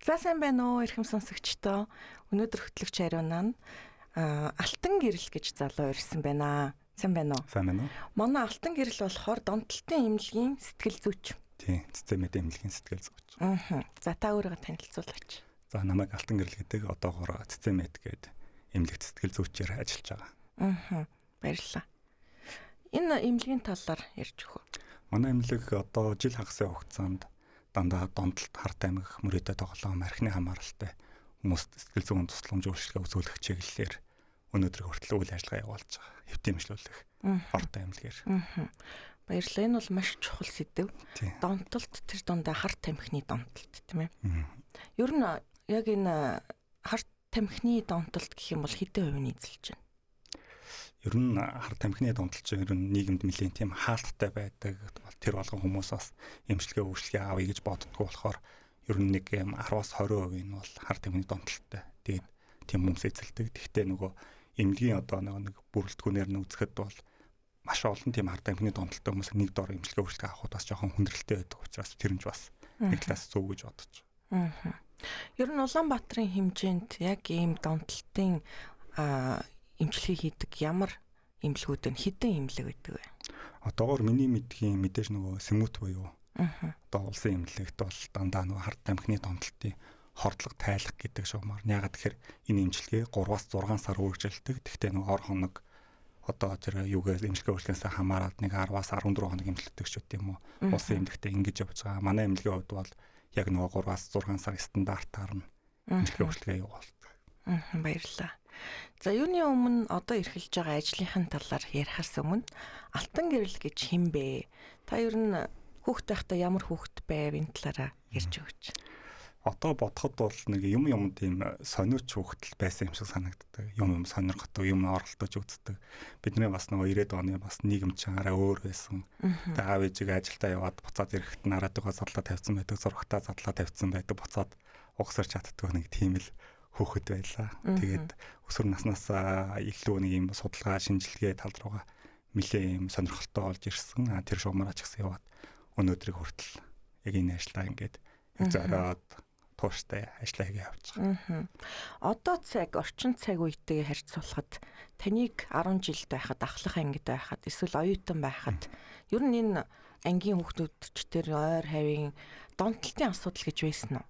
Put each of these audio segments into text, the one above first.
За сайн байна уу эрхэм сонсогчдоо. Өнөөдөр хөтлөгч ариунаа нь алтан гэрэл гэж залуу ирсэн байна. Сайн байна уу? Сайн байна уу? Манай алтан гэрэл болохоор донтолтын эмнэлгийн сэтгэл зүйч. Тийм, цэцэмэд эмнэлгийн сэтгэл зүйч. За та өөрийгөө танилцуулаач. За намайг алтан гэрэл гэдэг одоогоор цэцэмэд гээд эмнэлэгт сэтгэл зүйчээр ажиллаж байгаа. Баярлалаа. Энэ эмнэлгийн талаар ярьж өгөө. Манай эмнэлэг одоо жил хагасын хугацаанд дандаа донтолт, харт аймаг, мөрөөдө тоглоом, архины хамааралтай хүмүүст сэтгэл зүйн тусламж үйлчилгээ үзүүлэх чиглэлээр өнөөдөр хүртэл үйл ажиллагаа явуулж байгаа. Хэвтэмжлүүлэх ортой эмнэлгээр. Баярлалаа. Энэ бол маш чухал сэдв. Донтолт тэр дундаа харт тамхины донтолт тийм ээ. Ер нь яг энэ харт тамхины донтолт гэх юм бол хэдэн хувийг эзэлж байна? Ер нь харт тамхины донтолт чинь ер нь нийгэмд нэлээд тийм хаалттай байдаг. Тэр болгон хүмүүс бас эмчилгээ үйлчлэгээ авъя гэж боддгоо болохоор ер нь нэг 10-20% нь бол харт тамхины донтолттой. Тэгээд тийм хүмүүс эзэлдэг. Гэхдээ нөгөө эмнэлгийн одоо нэг бүрэлдэхүүнээр нь үзэхэд бол маш олон тийм харт тамхины донтолтой хүмүүс нэг дор эмчилгээ үйлчлэгээ авахд бас жоохон хүндрэлтэй байдаг учраас тэр нь бас нэг талаас зөв гэж бодож байна. Ер нь Улаанбаатарын хэмжээнд яг ийм донтолтын эмчилгээ хийдэг ямар эмнэлгүүд вэ? Хэдэн эмнэлэг байдаг вэ? Одоогоор миний мэдхийн мэдээж нөгөө Сэмүт буюу одоо улсын эмнэлэгт бол дандаа нөгөө харт тамхины донтолтын хордлого тайлах гэдэг шугамар. Яагаад тэгэхээр энэ эмчилгээ 3-6 сар үргэлжилдэг. Гэхдээ нөгөө ор хоног одоо тэр юугаар эмчилгээ үйлчлэхээс хамаарат нэг 10-14 хоног эмчилдэг ч үт юм уу. Улсын эмнэлэгтээ ингэж явж байгаа. Манай эмнэлгийн хувьд бол яг нөгөө 3-6 сар стандартаар нь эмчилгээ үйлчлэгээ явуулдаг. Баярлалаа. За юуны өмнө одоо эрхэлж байгаа ажлынхын талаар ярихаас өмнө алтан гэрэл гэж хэн бэ? Та ер нь хүүхэд байхдаа ямар хүүхэд байв энэ талаараа ярьж өгөөч. Одоо бодоход бол нэг юм тийм сониуч хүүхэд байсан юм шиг санагддаг. Юм сонирхдаг, юм оролдож үздэг. Бидний бас нөгөө 90-ад оны бас нийгэм чинь арай өөр байсан. Тэгээд аав ээжиг ажилдаа яваад буцаад ирэхэд нараадгаа задлаа тавьсан байдаг, зургатаа задлаа тавьсан байдаг. Буцаад угсарч чаддаг нэг тийм л хөөхд байлаа. Тэгээд өсвөр наснаасаа илүү нэг юм судалгаа, шинжилгээ тал руугаа нэлээ юм сонирхолтой болж ирсэн. Тэр шугамараа ч гэсэн яваад өнөөдрийг хүртэл яг энэ ажлаа ингээд яг зориод тууштай ажиллаа хийгээ явж байгаа. Одоо орчин цаг үетэйгээ харьцуулахад таныг 10 жилд байхад, ахлах ангид байхад, эсвэл оюутан байхад ер нь энэ ангийн хүүхдүүд ч тэр ойр хавийн донтолтын асуудал гэж байсан уу?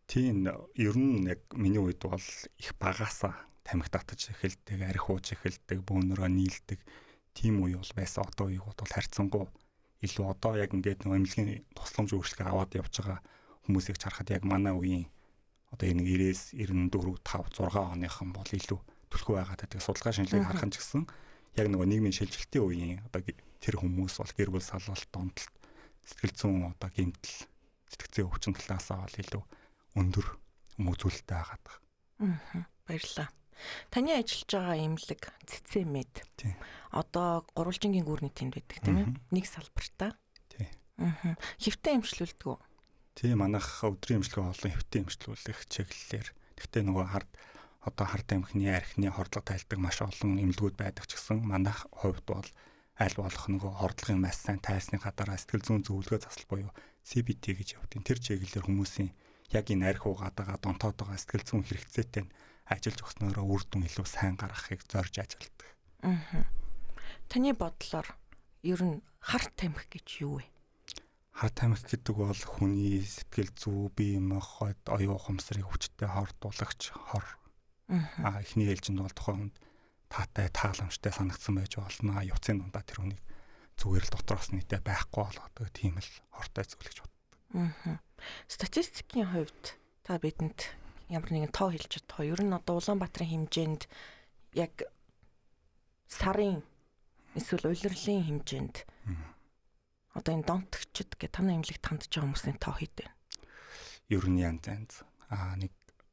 Тийм, ер нь яг миний үед бол их багаасаа тамхи татаж эхэлдэг, арх ууж эхэлдэг, бөөнөрөө нийлдэг тийм үе бол байсан. Одоо үеиг бол харьцангуй илүү одоо яг ингээд нөгөө эмнэлгийн тусламж үйлчлэгээ аваад явж байгаа хүмүүсийг харахад яг манай үеийн одоо энэ 90-с 94, 5, 6 оныхан бол илүү төлхөө байгаа. Тэгээд судалгаа шинжилгээг харах ч гэсэн яг нөгөө нийгмийн шилжилтийн үеийн одоо тэр хүмүүс бол гэр бүл салвалт, донтолт, сэтгэл зүйн одоо гэмтэл, сэтгцийн өвчин талаасаа бол илүү өндөр үзүүлэлттэй байгаад байгаа. Баярлалаа. Таны ажиллаж байгаа эмнэлэг Цэцэмэд. Одоо гурвалжингийн гүрний тэнд байдаг тийм ээ? Нэг салбартаа. Тийм. Хэвтэн эмчлүүлдэг үү? Тийм, манайх өдрийн эмчилгээ олон хэвтэн эмчлүүлэх чиглэлээр. Гэхдээ нөгөө харт тамхины, архины хордлого тайлдаг маш олон эмнэлгүүд байдаг ч гэсэн манайх хувьд бол аль болох нөгөө хордлогын маш сайн тайлсныхаа дараа сэтгэл зүйн зөвлөгөө засал буюу CBT гэж явуулдаг. Тэр чиглэлээр хүмүүсийн яг энэ арх уугаад байгаа, донтоод байгаа сэтгэл зүйн хэрэгцээтэй ажиллаж өгснөөрөө үр дүн илүү сайн гаргахыг зорж ажилладаг. Таны бодлоор ер нь харт тамхи гэж юу вэ? Харт тамхи гэдэг бол хүний сэтгэл зүй, бие махбод, оюун ухамсарыг хүчтэй хордуулагч хор. Эхний ээлжинд бол тухайн хүнд таатай, тааламжтай санагдсан байж болно. Явцын дундаа тэр хүнийг зүгээр л дотроос нийтээ байхгүй болгодог тийм л хортой зүйл гэж боддог. Статистикийн хувьд та бидэнд ямар нэгэн тоо хэлж чадах вэ? Ер нь одоо Улаанбаатарын хэмжээнд яг сарын эсвэл улирлын хэмжээнд одоо энэ донтогчд гэх танай эмнэлэгт хандж байгаа хүмүүсийн тоо хэд вэ? Ер нь янз. Нэг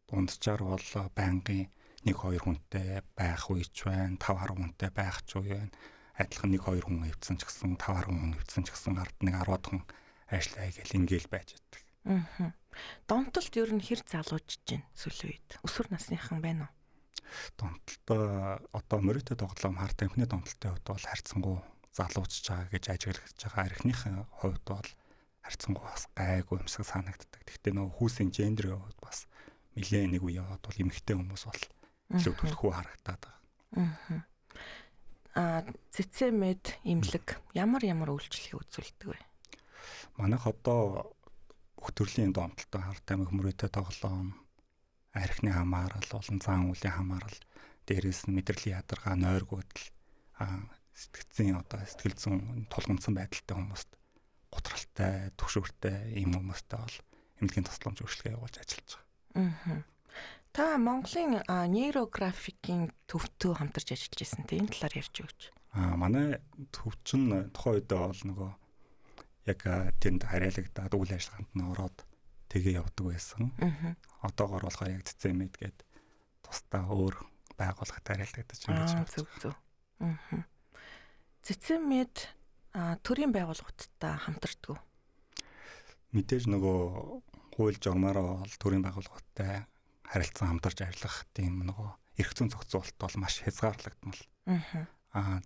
дунджаар бол байнгын 1-2 хүнтэй байх үеч байна, 5-10 хүнтэй байх ч үе байна. Адилхан 1-2 хүн эвдсэн ч гэсэн 5-10 хүн эвдсэн ч гэсэн ард нэг 10 хүн ажиллаа хийгээл ингээл байж байдаг. Донтолт ер нь хэр залуужж байна сүүлийн үед? Өсвөр насныхан байна уу? Донтолт одоо мөрөөдө тоглоом харт тамхины донтолтын хувьд бол харьцангуй залуучж байгаа гэж ажиглагдж байгаа. Архиныхын хувьд бол харьцангуй бас гайгүй юмсаг санагддаг. Гэхдээ нөгөө хүүсийн гендерийн хувьд бас нэлээ нэг үе яваад бол эмэгтэй хүмүүс бол илүү төлхөө харагдаад байгаа. Цэцэмэд имлэг ямар үйлчлэгийг үзүүлдэг вэ? Манайх одоо бүх төрлийн донтолтой хар тамхи мөрөөдө тоглоом, архины хамаарал, болон зан үлийн хамаарал, дээрээс нь мэдрэлийн ядаргаа, нойргуудл, сэтгцийн сэтгэл зүйн тулгамдсан байдалтай хүмүүст готралтай, түвшүүртэй ийм хүмүүстэй бол эмнэлгийн тусламж үйлчилгээ явуулж ажиллаж байгаа. Та Монголын нейрографикийн төвтэй хамтарч ажиллаж байсан тийм талаар ярьж өгч. Манай төвчин тухайн үедээ бол нөгөө яг тэнд харьяалагдаад үйл ажиллагаанд нь ороод тэгээ явдаг байсан. Одоогоор болохоор яг цэцэмэд гээд тусдаа өөр байгууллагад харьяалагдаж байгаа. Зөв. Цэцэмэд төрийн байгууллагуудтай хамтардаг. Мэдээж нөгөө хууль журмаараа бол төрийн байгууллагуудтай харилцан хамтарч ажиллах тийм нөгөө эрх зүйн зохицуулалт бол маш хязгаарлагдмал.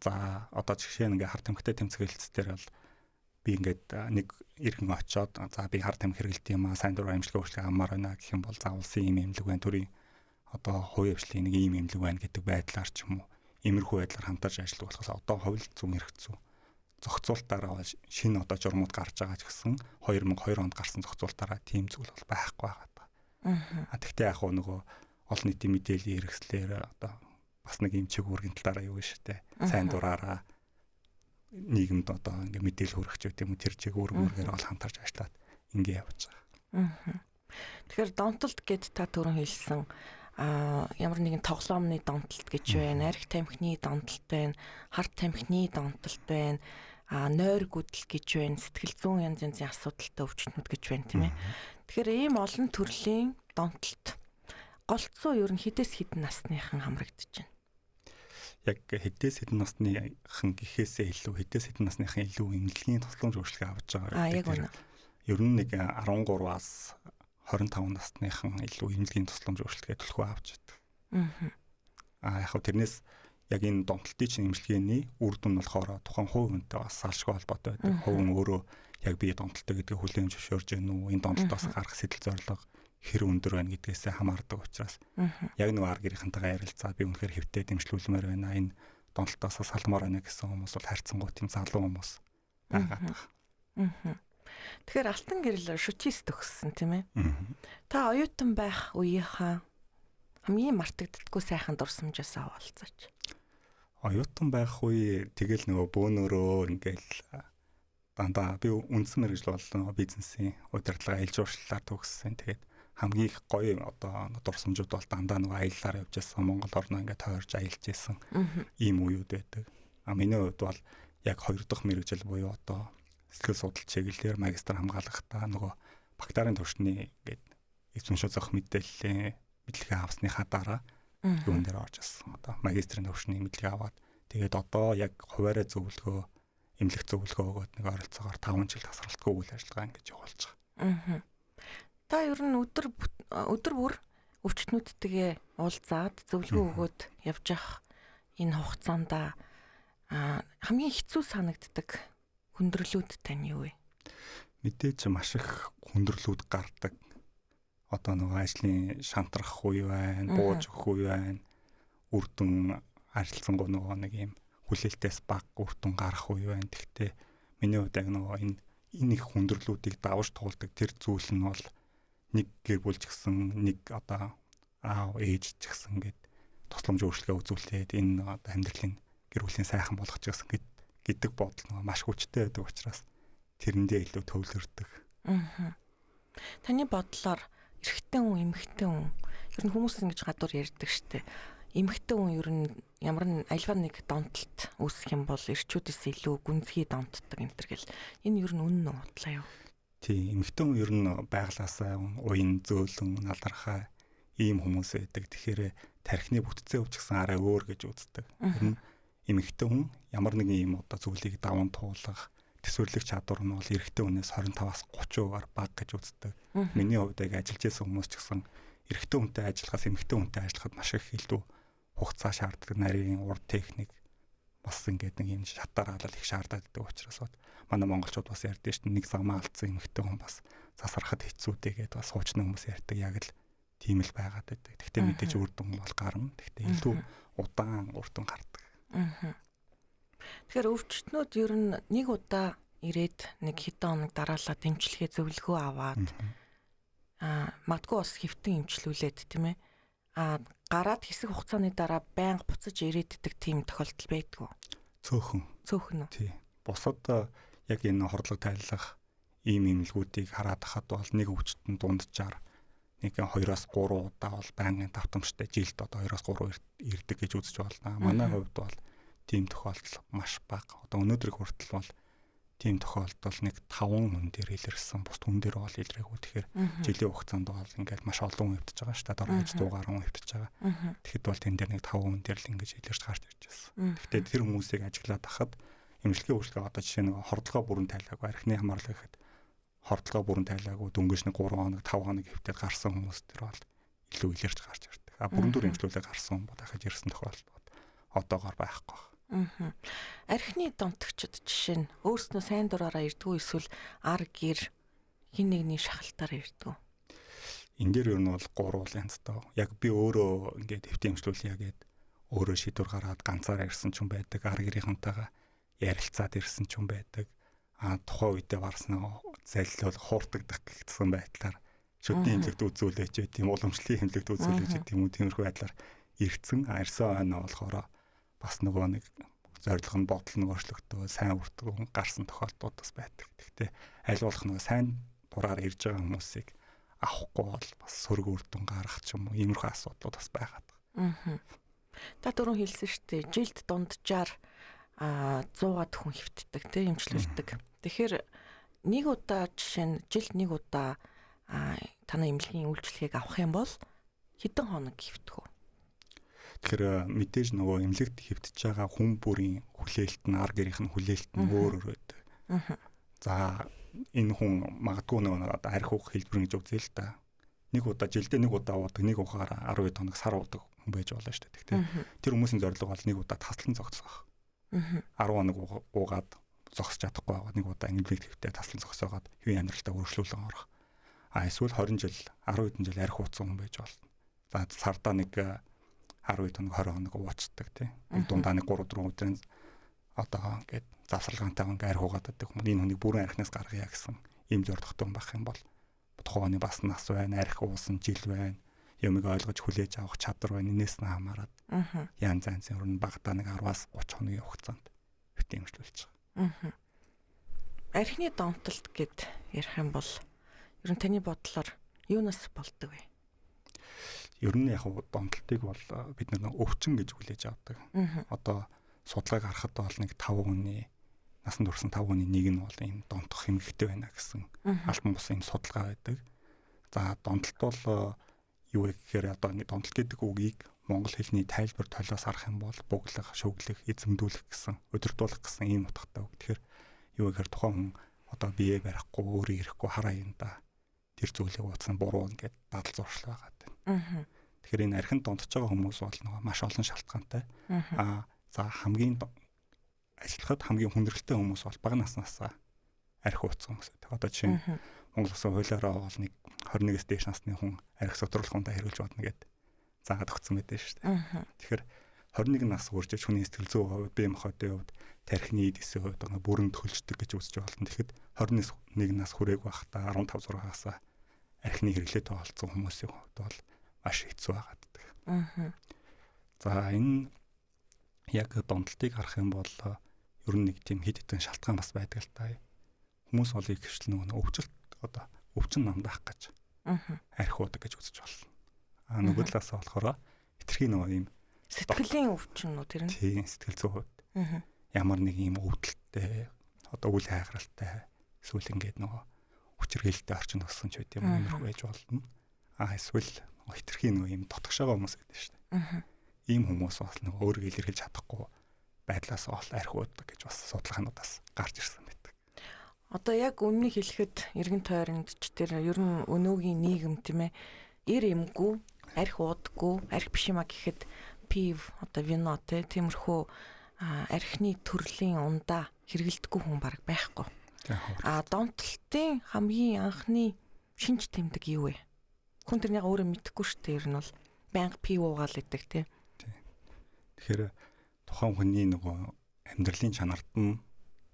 За одоо жишээ нь ингээ хар тамхитай тэмцэглэлцээр бол би ингээд нэг иргэн очоод за би хар тамхи хэрэглэдэг юм сайн дураар эмчилгээ үйлчлэг аммаар байна гэх юм бол за улсын ийм эмнэлэг байна, төрийн одоо хувийн хвшлийн нэг ийм эмнэлэг байна гэдэг байдлаар ч юм уу иймэрхүү байдлаар хамтарч ажилладаг болохоос одоо хууль зүйн эрх зүй зохицуулалтаараа шинэ одоо журмууд гарч байгаа ч гэсэн 2002 онд гарсан зохицуулалтаараа тийм зүйл бол байхгүй байгаа. Тэгтээ яг нөгөө олон нийтийн мэдээллийн хэрэгслээр одоо бас нэг юм чиг үүргийн талаараа юу шүү дээ. Сайн дураараа нийгэмд одоо ингээ мэдээлэл хүргэх ч гэдэм үү тэр чиг үүргээр бол хамтарч ажиллаад ингээ явж байгаа. Тэгэхээр донтолт гэд та түрүүн хэлсэн ямар нэгэн тоглоомны донтолт гэж байна, арх тамхины донтолт байна, хар тамхины донтолт байна, нойргуудл гэж байна, сэтгэл зүйн янз янзын асуудалтай өвчтнүүд гэж байна тийм ээ. Тэгэхээр ийм олон төрлийн донтолт голцоо ер нь хэдээс хэдэн насныхан хамрагдаж байна. Яг хэдээс хэдэн насныхан гэхээсээ илүү хэдээс хэдэн насныхан илүү эмнэлгийн тусламж үйлчилгээ авч байгаа. Яг үнэ. Ер нь нэг 13-аас 25 насныхан илүү эмнэлгийн тусламж үйлчилгээ төлхөө авч байдаг. Яг хөө тэрнээс яг энэ донтолтын чинь эмчилгээний үр дүн нь болохоор тухайн хувь хүнтэй бас салшгүй холбоотой байдаг. Хувь хүн өөрөө яг би донтолтой гэдгийг хүлээн зөвшөөрж гэнэ үү? Энэ донтолтоос гарах сэтэл зорилго хэр өндөр байна гэдгээсээ хамаардаг учраас яг нэг ар гэрийнхэнтэйгээ ярилцаад би үнэхээр хэвтээ дэмжлүүлмээр байна. Энэ донтолтоос салмаар байна гэсэн хүмүүс бол хайрцангуй тийм залуу хүмүүс байгаа. Тэгэхээр алтан гэрэл шүчист төгссөн тийм ээ. Та оюутан байх үеийнхаа хамгийн мартагддаггүй сайхан дурсамжаас авалцаач. Оюутан байх үе тэгэл нөгөө бөөнөрөө ингээл дандаа би үндсэн мэргэжил бол бизнесийн удирдлага аялал жуулчлалаар төгссөн. Тэгээд хамгийн их гоё одоо дурсамжууд бол дандаа нөгөө аяллаар явж байсан. Монгол орноо ингээд тойрж аялж байсан. Ийм үеуд байдаг. Миний хувьд бол яг 2 дахь мэргэжил буюу одоо сэтгэл судлал чиглэлээр магистр хамгаалахдаа нөгөө бакалаврын түвшний ингээд эзэмшил зөх мэдлэгээ авсныхаа дараа юун дээр орж ирсэн. Одоо магистрийн төвшний мэдлэг аваад тэгээд одоо яг хуваарай зөвлөгөө, эмнэлэг зөвлөгөө өгөөд нэг ойролцоогоор 5 жил тасралтгүй үйл ажиллагаа ингэж явуулж байгаа. Та ер нь өдөр бүр өвчтнүүдтэйгээ уулзаад зөвлөгөө өгөөд явж явах энэ хугацаанд хамгийн хэцүү санагддаг хүндрэлүүд тань юу вэ? Мэдээж маш их хүндрэлүүд гардаг. Одоо нөгөө ажлын шантрах үе байна, бууж өгөх үе байна. Үр дүн харилцангуй нөгөө нэг юм хүлээлтээс баг үр дүн гарах үе байна. Гэхдээ миний хувьд яг нөгөө энэ их хүндрэлүүдийг давж туулдаг тэр зүйл нь бол нэг гэр бүлч гисэн нэг одоо аав ээж ч гисэн гэд тусламж үйлчилгээ үзүүлээд энэ одоо амьдралын гэр бүлийн сайхан болгох ч гисэн гэдэг бодол нөгөө маш хүчтэй байдаг учраас тэрэндээ илүү төвлөрдөг. Таны бодлоор эрэгтэй хүн, эмэгтэй хүн ер нь хүмүүс ингэж гадуур ярьдаг штеп. Эмэгтэй хүн ер нь ямар альва нэг донтолт үүсэх юм бол эрчүүдээс илүү гүнзгий донтдог энэ төр гэл. Энэ ер нь үнэн үү бодлоо юу? Тийм, эмэгтэй хүн ер нь байглаасаа уян зөөлөн налархаа ийм хүмүүс байдаг. Тэгэхээр тархины бүтцээ өвчсөн арай өөр гэж үздэг. Тэр нь эмэгтэй хүн ямар нэгэн ийм одоо зүйлийг даван туулах төсвөрлөх чадвар нь бол эрэгтэй хүнээс 25-аас 30%-аар бага гэж үздэг. Миний хувьд яг ажиллаж байсан хүмүүс ч гэсэн эрэгтэй хүнтэй ажиллахаас эмэгтэй хүнтэй ажиллахад маш их илүү хугацаа шаарддаг, нарийн урд техник бас ингээд нэг юм шатаар алал их шаардаад байдаг учраас манай монголчууд бас ярьдээ шүү дээ нэг замаа алдсан эмэгтэй хүн бас засархад хэцүү тэгээд бас хуучны хүмүүс ярьдаг яг л тийм л байгаад байдаг. Тэгтээ мэдээж үр дүн бол гарна. Тэгтээ илүү удаан үр дүн гардаг. Тэгэхээр өвчтнүүд ер нь нэг удаа ирээд нэг хэдэн хоног дараалал дэмжлэгээ зөвлөгөө аваад магадгүй бас хэвтэн эмчлүүлээд тийм ээ. Гараад хэсэг хугацааны дараа байнга буцаж ирээддэг тийм тохиолдол байдгүй. Цөөхөн үү? Тий. Бусад яг энэ хордлого тайлах ийм эмнэлгүүдийг хараад хахад бол нэг өвчтөнд дунджаар нэг 2-3 удаа бол байнгын давтамжтай жилд одоо 2-3 ирдэг гэж үзэж байна. Манай хувьд бол тийм тохиолдол маш бага. Одоо өнөөдрийг хүртэл бол тийм тохиолдол нэг 5 хүн дээр илэрсэн. Бус хүн дээр бол илрээгүй. Тэгэхээр жилийн хугацаанд бол ингээд маш олон хүн өвдөж байгаа шүү дээ. Дор хаяж 100 гаруй хүн өвдөж байгаа. Тэгэхэд бол тэн дээр нэг 5 хүн дээр л ингэж илэрч гарч ирж байсан. Гэхдээ тэр хүмүүсийг ажиглаад хахад эмчилгээ үйлчлэгээ одоо жишээ нэг хордлогоо бүрэн тайлаагүй, архины хамаарлаг гэхэд хордлогоо бүрэн тайлаагүй дөнгөж нэг 3 хоног 5 хоног хөвтөд гарсан хүмүүс тэр бол илүү илэрч гарч ирдэг. Бүрэн дүр эмчилүүлээ гарсан хүн дахиж ирсэн тохиолдол одоогоор байхгүй. Архины донтогчд жишээ нь өөрснөө сайн дураараа ирдгүү эсвэл ар гэр хин нэгний шахалтаар ирдгүү. Энд дээр юу нь бол 3 янзтай. Яг би өөрөө ингээд хэвтэ эмчилүүлье гэгээд өөрөө шийдвэр гаргаад ганцаараа ирсэн ч юм байдаг, ар гэрийнхэнтэйгээ ярилцаад ирсэн ч юм байдаг. Тухайн үедээ барснаа залил бол хуурдагдах гэсэн байдлаар шүдний хэмлэгт үзүүлээч тийм уламжлалын хэмлэгт үзүүлээч тийм үү тиймэрхүү байдлаар ирсэн. Ирсэн байна болохоор бас нөгөө нэг зорилго нь бодол нь өөрчлөгдөө сайн үр дүн гарсан тохиолдлууд бас байдаг. Гэхдээ аль болох нөгөө сайн дураар ирж байгаа хүмүүсийг авахгүй бол бас сөрөг үр дүн гаргах ч юм уу иймэрхүү асуудлууд бас байгаад байгаа. Та түрүүн хэлсэн шүү дээ. Жилд дунджаар 100-аад хүн хөвтдөг тийм эмчлүүлдэг. Тэгэхээр нэг удаа жишээ нь жилд нэг удаа танай эмнэлгийн үйлчлэгийг авах юм бол хэдэн хоног хөвтөх вэ? Тэгэхээр мэдээж нөгөө эмнэлэгт хөвтөж байгаа хүн бүрийн хүлээлт нь ар гэрийнх нь хүлээлт нь өөр байдаг. За энэ хүн магадгүй нөгөө арх уг хэлбэр гэж үзээ л да. Нэг удаа жилдээ нэг удаа уудаг, нэг ухаараа 12 хоног сар уудаг хүн байж болно шүү дээ. Тэгтээ тэр хүмүүсийн зорилго бол нэг удаа таслан зогсоох. 10 хоног уугаад зогсож чадахгүй байгаа. Нэг удаа эмнэлэгт хөвтөө таслан зогсоогоод хэвийн амьдралтаа өөрчлүүлэн орох. Эсвэл 20 жил, 10 хэдэн жил арх ууцсан хүн байж болно. За сардаа нэг 10 хоног 20 хоног уучдаг тийм. Нэг дундаа нэг 3-4 өдрийн одоо ингээд завсралгаантайгаа ингээд арх уугаад байдаг хүмүүс энэ хүнийг бүрэн архинаас гаргая гэсэн ийм зорилготой хүн байх юм бол тухайн бас нас байна, арх уусан жил байна. Юмыг ойлгож хүлээж авах чадвар байна. Энээс нь хамаарат янз янзын өрн багтаа нэг 10-аас 30 хоногийн хугацаанд хөтөө эмчлүүлж байгаа. Архины донтолт гэд ярих юм бол ер нь таны бодлоор юунаас болдог вэ? Ер нь яг донтолтыг бол бид нэг өвчин гэж хүлээж авдаг. Одоо судалгааг харахад бол нэг 5 хүний насанд хүрсэн 5 хүний нэг нь бол ийм донтох эмгэгтэй байна гэсэн албан бус ийм судалгаа байдаг. За донтолт бол юу вэ гэхээр одоо донтолт гэдэг үгийг монгол хэлний тайлбар толиос харах юм бол буглах, шүглэх, эзэмдүүлэх гэсэн, удирдуулах гэсэн ийм утгатай үг. Тэгэхээр юу гэхээр тухайн хүн одоо биеэ барихгүй, өөрөө ирэхгүй хараа юм да. Тэр зүйлийг ууцсан буруу ингээд дадал зуршил байгаа гэдэг. Тэгэхээр энэ архинд донтож байгаа хүмүүс бол нөгөө маш олон шалтгаантай. За хамгийн ажиллахад хамгийн хүндрэлтэй хүмүүс бол бага наснаас архи ууцсан хүмүүс гэдэг. Одоо жишээ нь Монгол Улсын хуулиараа бол нэг 21-с дээш насны хүн архи сотруулах хүндээ хэрэглэж бодно гэдэг заагаад өгсөн байдаг шүү дээ. Тэгэхээр 21 нас хүрч хүний сэтгэл зүйн хувьд, бие махбодын хувьд, тархины эдисийн хувьд бүрэн төлждөг гэж үзэж байна. Тэгэхэд 21 нас хүрээг байхдаа 15-6-аас архины хэрэглээд тоолцсон хүмүүсийн хувьд бол маш хэцүү байгаад. За энэ яг донтолтыг харах юм бол ер нь нэг тийм хэд хэдэн шалтгаан бас байдаг л та. Хүмүүс бол их хвшил нөгөө өвчлөлт одоо өвчин намдаах гэж архи уудаг гэж үзэж байна. Нөгөө талаас болохоор хитрхийн нөгөө юм сэтгэлийн өвчин үү тэр нь? Тийм сэтгэл зүйн хувьд. Ямар нэг юм өвдөлттэй одоо үл хайхралтай эсвэл ингээд нөгөө хүчирхээлтэй орчин туссан ч үгүй юм байж болно. Эсвэл хитрхийн нөгөө юм дотгошоогоо хүмүүс байдаг шүү дээ. Ийм хүмүүс бас нөгөө өөрийгөө илэрхийлж чадахгүй байдлаас ол архи уудаг гэж бас судалгаануудаас гарч ирсэн байдаг. Одоо яг өмнө хэлэхэд эргэн тойронд ч тэр ер нь өнөөгийн нийгэм тийм ээ эр эмгүү архи уудаггүй архи биш юма гэхэд пив одоо вино тиймэрхүү архины төрлийн ундаа хэрэгэлдэггүй хүн баг байхгүй. Тийм. Донтолтын хамгийн анхны шинж тэмдэг юу вэ? Хүн тэрнийг өөрөө мэдэхгүй шүү дээ. Ер нь бол байнга пив уугаал идэг тий. Тэгэхээр тухайн хүний нөгөө амьдралын чанарт нь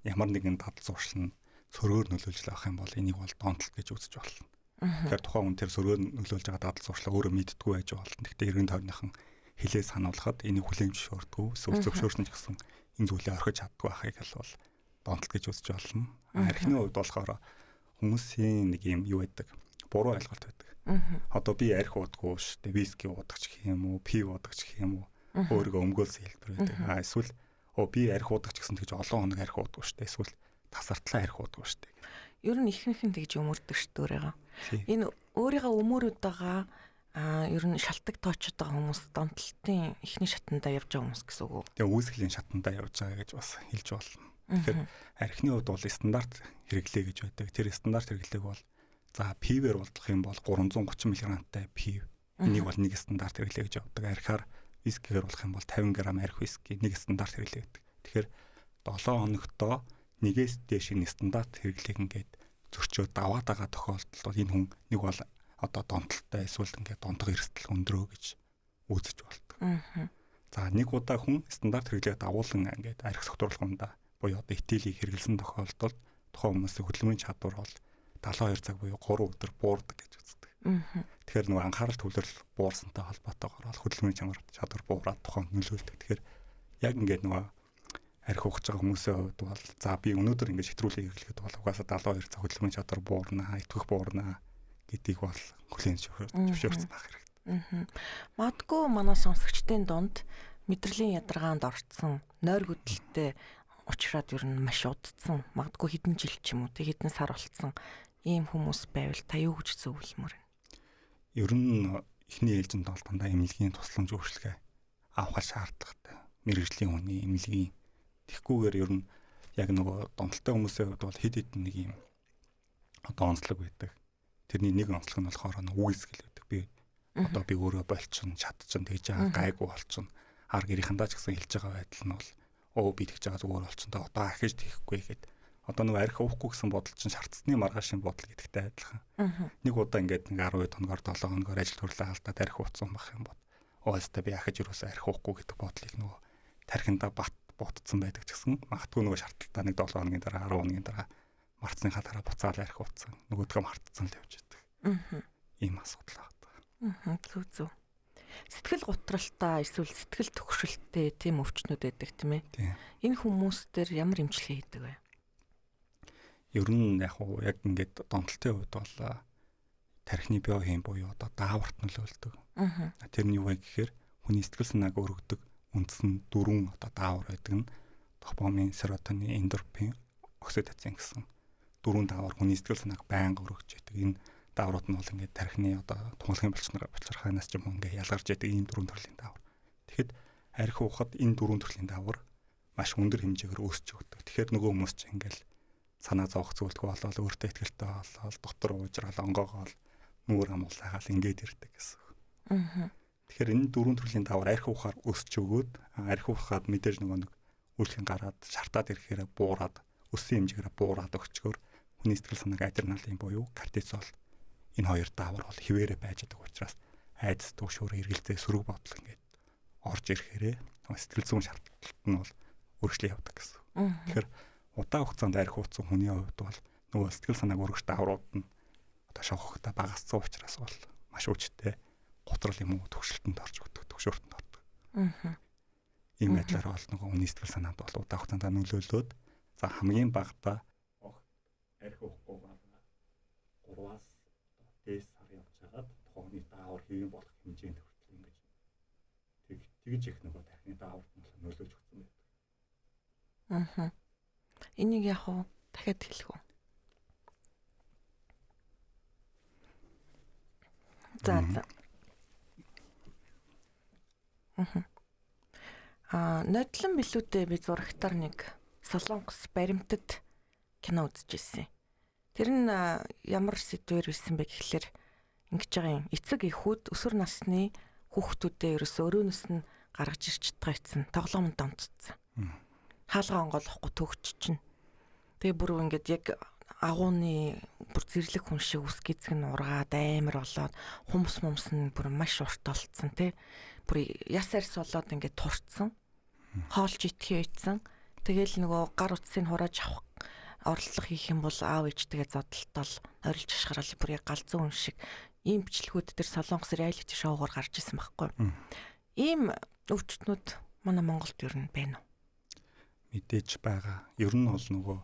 ямар нэгэн дадал зуршил нь сөрөөр нөлөөлж авах юм бол энийг бол донтолт гэж үзэж болно. Тэгэхээр тухайн хүн тэр сөрөөр нөлөөлж байгаа дадал зуршлаа өөрөө мэддэггүй байж болно. Гэхдээ эргэн тойрныхан хилээ сануулхад энийг хүлээн зөвшөөрдгүү, эсвэл зөвшөөрсөн ч гэсэн энэ зүйлээ орхиж чаддгүй байхыг бол донтолт гэж үзэж болно. Архины хувьд болохоор хүмүүсийн нэг юм юу байдаг? Буруу ойлголт байдаг. Одоо би арх уудаггүй шүү дээ. Виски уудаг ч гэх юм уу, пив уудаг ч гэх юм уу. Өөрийгөө өмгөөлсөн хэлбэр байдаг. Эсвэл би арх уудаг ч гэсэн тэгж олон хоног арх уудаггүй шүү дээ. Эсвэл тасартлаа арх уудаггүй шүү дээ. Ер нь ихэнх нь тэгж өмөрдөг шүү дээ. Энэ өөрийнхөө өмөрөд байгаа ер нь шалтгаан тоочод байгаа хүмүүс донтолтын ихний шатандаа явж байгаа хүмүүс гэсэн үг үү? Тэгээ үүсгэлийн шатандаа явж байгаа гэж бас хэлж болно. Тэгэхээр архины хувьд бол стандарт хэрэглээ гэж байдаг. Тэр стандарт хэрэглээг бол за пивээр уудлах юм бол 330 мг-тай пив. Энийг бол нэг стандарт хэрэглээ гэж явдаг. Архиар вискигээр уулах юм бол 50 г арх виски нэг стандарт хэрэглээ гэдэг. Тэгэхээр 7 хоногтоо нэгээс дээш нэг стандарт хэрэглээг ингээд зөрчөөд даваад байгаа тохиолдолд бол энэ хүн нэг бол одоо донтолтой эсвэл ингээд донтог эрсдэл өндрөө гэж үзэж болдог. За нэг удаа хүн стандарт хэрэглээ дагуулan ингээд арх согтруулахундаа буюу одоо этилийг хэрэглэсэн тохиолдолд тухайн хүмүүсийн хөдөлмөрийн чадвар бол 72 цаг буюу 3 өдөр буурдаг гэж үздэг. Тэгэхээр нөгөө анхаарал төвлөрөл буурсантай холбоотойгоор хөдөлмөрийн чадвар буураад тухайн нөлөөлдөг. Тэгэхээр яг ингээд нөгөө арх ухаж байгаа хүмүүсийн хувьд бол за би өнөөдөр ингээд шитрүүлэг хэрэглэхэд бол угаасаа 72 цаг хөдөлмөрийн чадвар буурнаа, итгэх буурнаа гэдгийг бол хүлээн зөвшөөрсөн байх хэрэгтэй. Магадгүй манай сонсогчдын дунд мэдрэлийн ядаргаанд орцсон, нойр хөдөлтэй учраад ер нь маш удцсан, магадгүй хэдэн жил ч юм уу, хэдэн сар болцсон ийм хүмүүс байвал та юу гэж зөвлөмөр вэ? Ер нь эхний ээлжинд бол дандаа эмнэлгийн тусламж үйлчилгээ авах шаардлагатай. Мэргэжлийн хүний эмнэлгийн. Тэгхгүйгээр ер нь яг нөгөө донтолтой хүмүүсийн хувьд бол хэд хэдэн нэг юм одоо онцлог байдаг. Тэрний нэг онцлог нь болохоор үүсгэл байдаг. Одоо би өөрөө болчихно, чадчихна, тэгж байгаа гайгүй болчихно. Ар гэрийнхандаа ч гэсэн хэлж байгаа байдал нь бол би тэгж байгаа зүгээр болчихно. Одоо ахиж тийхгүй гэхэд одоо нөгөө арх уухгүй гэсэн бодол чинь шаардсны маргаашийн бодол гэдэгтэй адилхан. Нэг удаа ингээд нэг 12 хоногор 7 хоногор ажил төрлөө алдаад арх ууцсан байх юм бол өөстөө би ахиж юусаа арх уухгүй гэдэг бодлыг нөгөө тархиндаа ботцсон байдаг ч гэсэн магадгүй нөгөө шаардлагатай нэг 7 хоногийн дараа 10 хоногийн дараа марцсныхаа дараа буцаал арх ууцсан нөгөөдгөө мартцсан л явж байдаг. Ийм асуудал байна. Зүг. Сэтгэл гутралтай эсвэл сэтгэл төгшөлттэй тийм өвчнүүд байдаг тийм ээ. Энэ хүмүүс дээр ямар эмчилгээ хийдэг вэ? Ер нь яг ингээд донтолтын хувьд бол тархины биохийн буюу одоо дааварт нөлөөлдөг. Тэр нь юу вэ гэхээр хүний сэтгэл санааг өргөдөг үндсэн 4 одоо даавар байдаг нь допамин, серотонин, эндорфин, окситоцин гэсэн 4 даавар хүний сэтгэл санааг байнга өргөж яадаг. Энэ дааврууд нь бол ингээд тархины одоо тунгалгийн булчирхаанаас ч юм уу ингээд ялгарч яадаг ийм 4 төрлийн даавар. Тэгэхэд арх уухад энэ 4 төрлийн даавар маш өндөр хэмжээгээр өсч өгдөг. Тэгэхээр нөгөө хүмүүс чинь ингээд санаа зовох зүйлдгүү болол өөртөө ихтэй болол дотор уужрал онгоогоол нүүр амуулаагаал ингээд ирдэг гэсэн. Тэгэхээр энэ 4 төрлийн даавар арх уухаар өсч өгөөд арх уухад мэдээж нөгөө нэг үлхэн гараад шартаад ирэхээр буураад өссөн хэмжээгээр буураад өгчгөр хүний сэтгэл санааг адреналин буюу кортизол энэ хоёр даавар бол хിവэрэ байж байгаа учраас айдас түгшүүр эргэлзээ сөрөг бодол ингээд орж ирэхээрээ сэтгэл зүйн шаардлалт нь бол өргөжлөө явдаг гэсэн. Тэгэхээр удаан хугацаанд арх ууцсан хүний хувьд бол нөгөө сэтгэл санааг өргөж дааврууд нь одоо шавхагтай багассан учраас бол маш өвчтэй готрол юм уу төгшөлтөнд орж өгдөг, төгшөөртөнд ордог. Ийм байдлаар бол нөгөө хүний сэтгэл санаанд бол удаан хугацаанд нөлөөлөөд за хамгийн багадаа арх уухгүй байгаа 3-аас дээс сар явж хагаад тухайны даавар хэвэн болох хэмжээнд хүртэл ингэж тэгж их нөгөө тархины дааварт нөлөөлж өгсөн байдаг. Энийг яг уу дахиад хэлэх үү? За. Нотлон билүүтэй би зурагтаар нэг Солонгос баримтад кино үзчихсэн. Тэр нь ямар сэдвээр байсан бэ гэхэлэр ингэж байгаа юм. Эцэг эхүүд өсвөр насны хүүхдүүдээ ерөөсөө өрөөнөөс нь гаргаж ирж чадгаа эцэн тоглоомд онцдсан. Хаалгаа онгоолохгүй төгч чинь. Тэгээ бүр ингээд яг агууны бүр зэрлэг хүн шиг ус гизэг нь ургаад амар болоод humс нь бүр маш урт олцсон тий. Бүр яс арьс болоод ингээд турцсан. Хоолж итгий үйцэн. Тэгээл нөгөө гар утсыг хурааж авах орлого хийх юм бол аав ээжтэйгээ зодтолтол орилж ашгарал бүр яг галзуу хүн шиг ийм бичлэгүүд төр Солонгос реалити шоугаар гарч ирсэн байхгүй. Ийм өвчтнүүд манай Монголд ер нь байна уу? Мэдээж байгаа. Ер нь бол нөгөө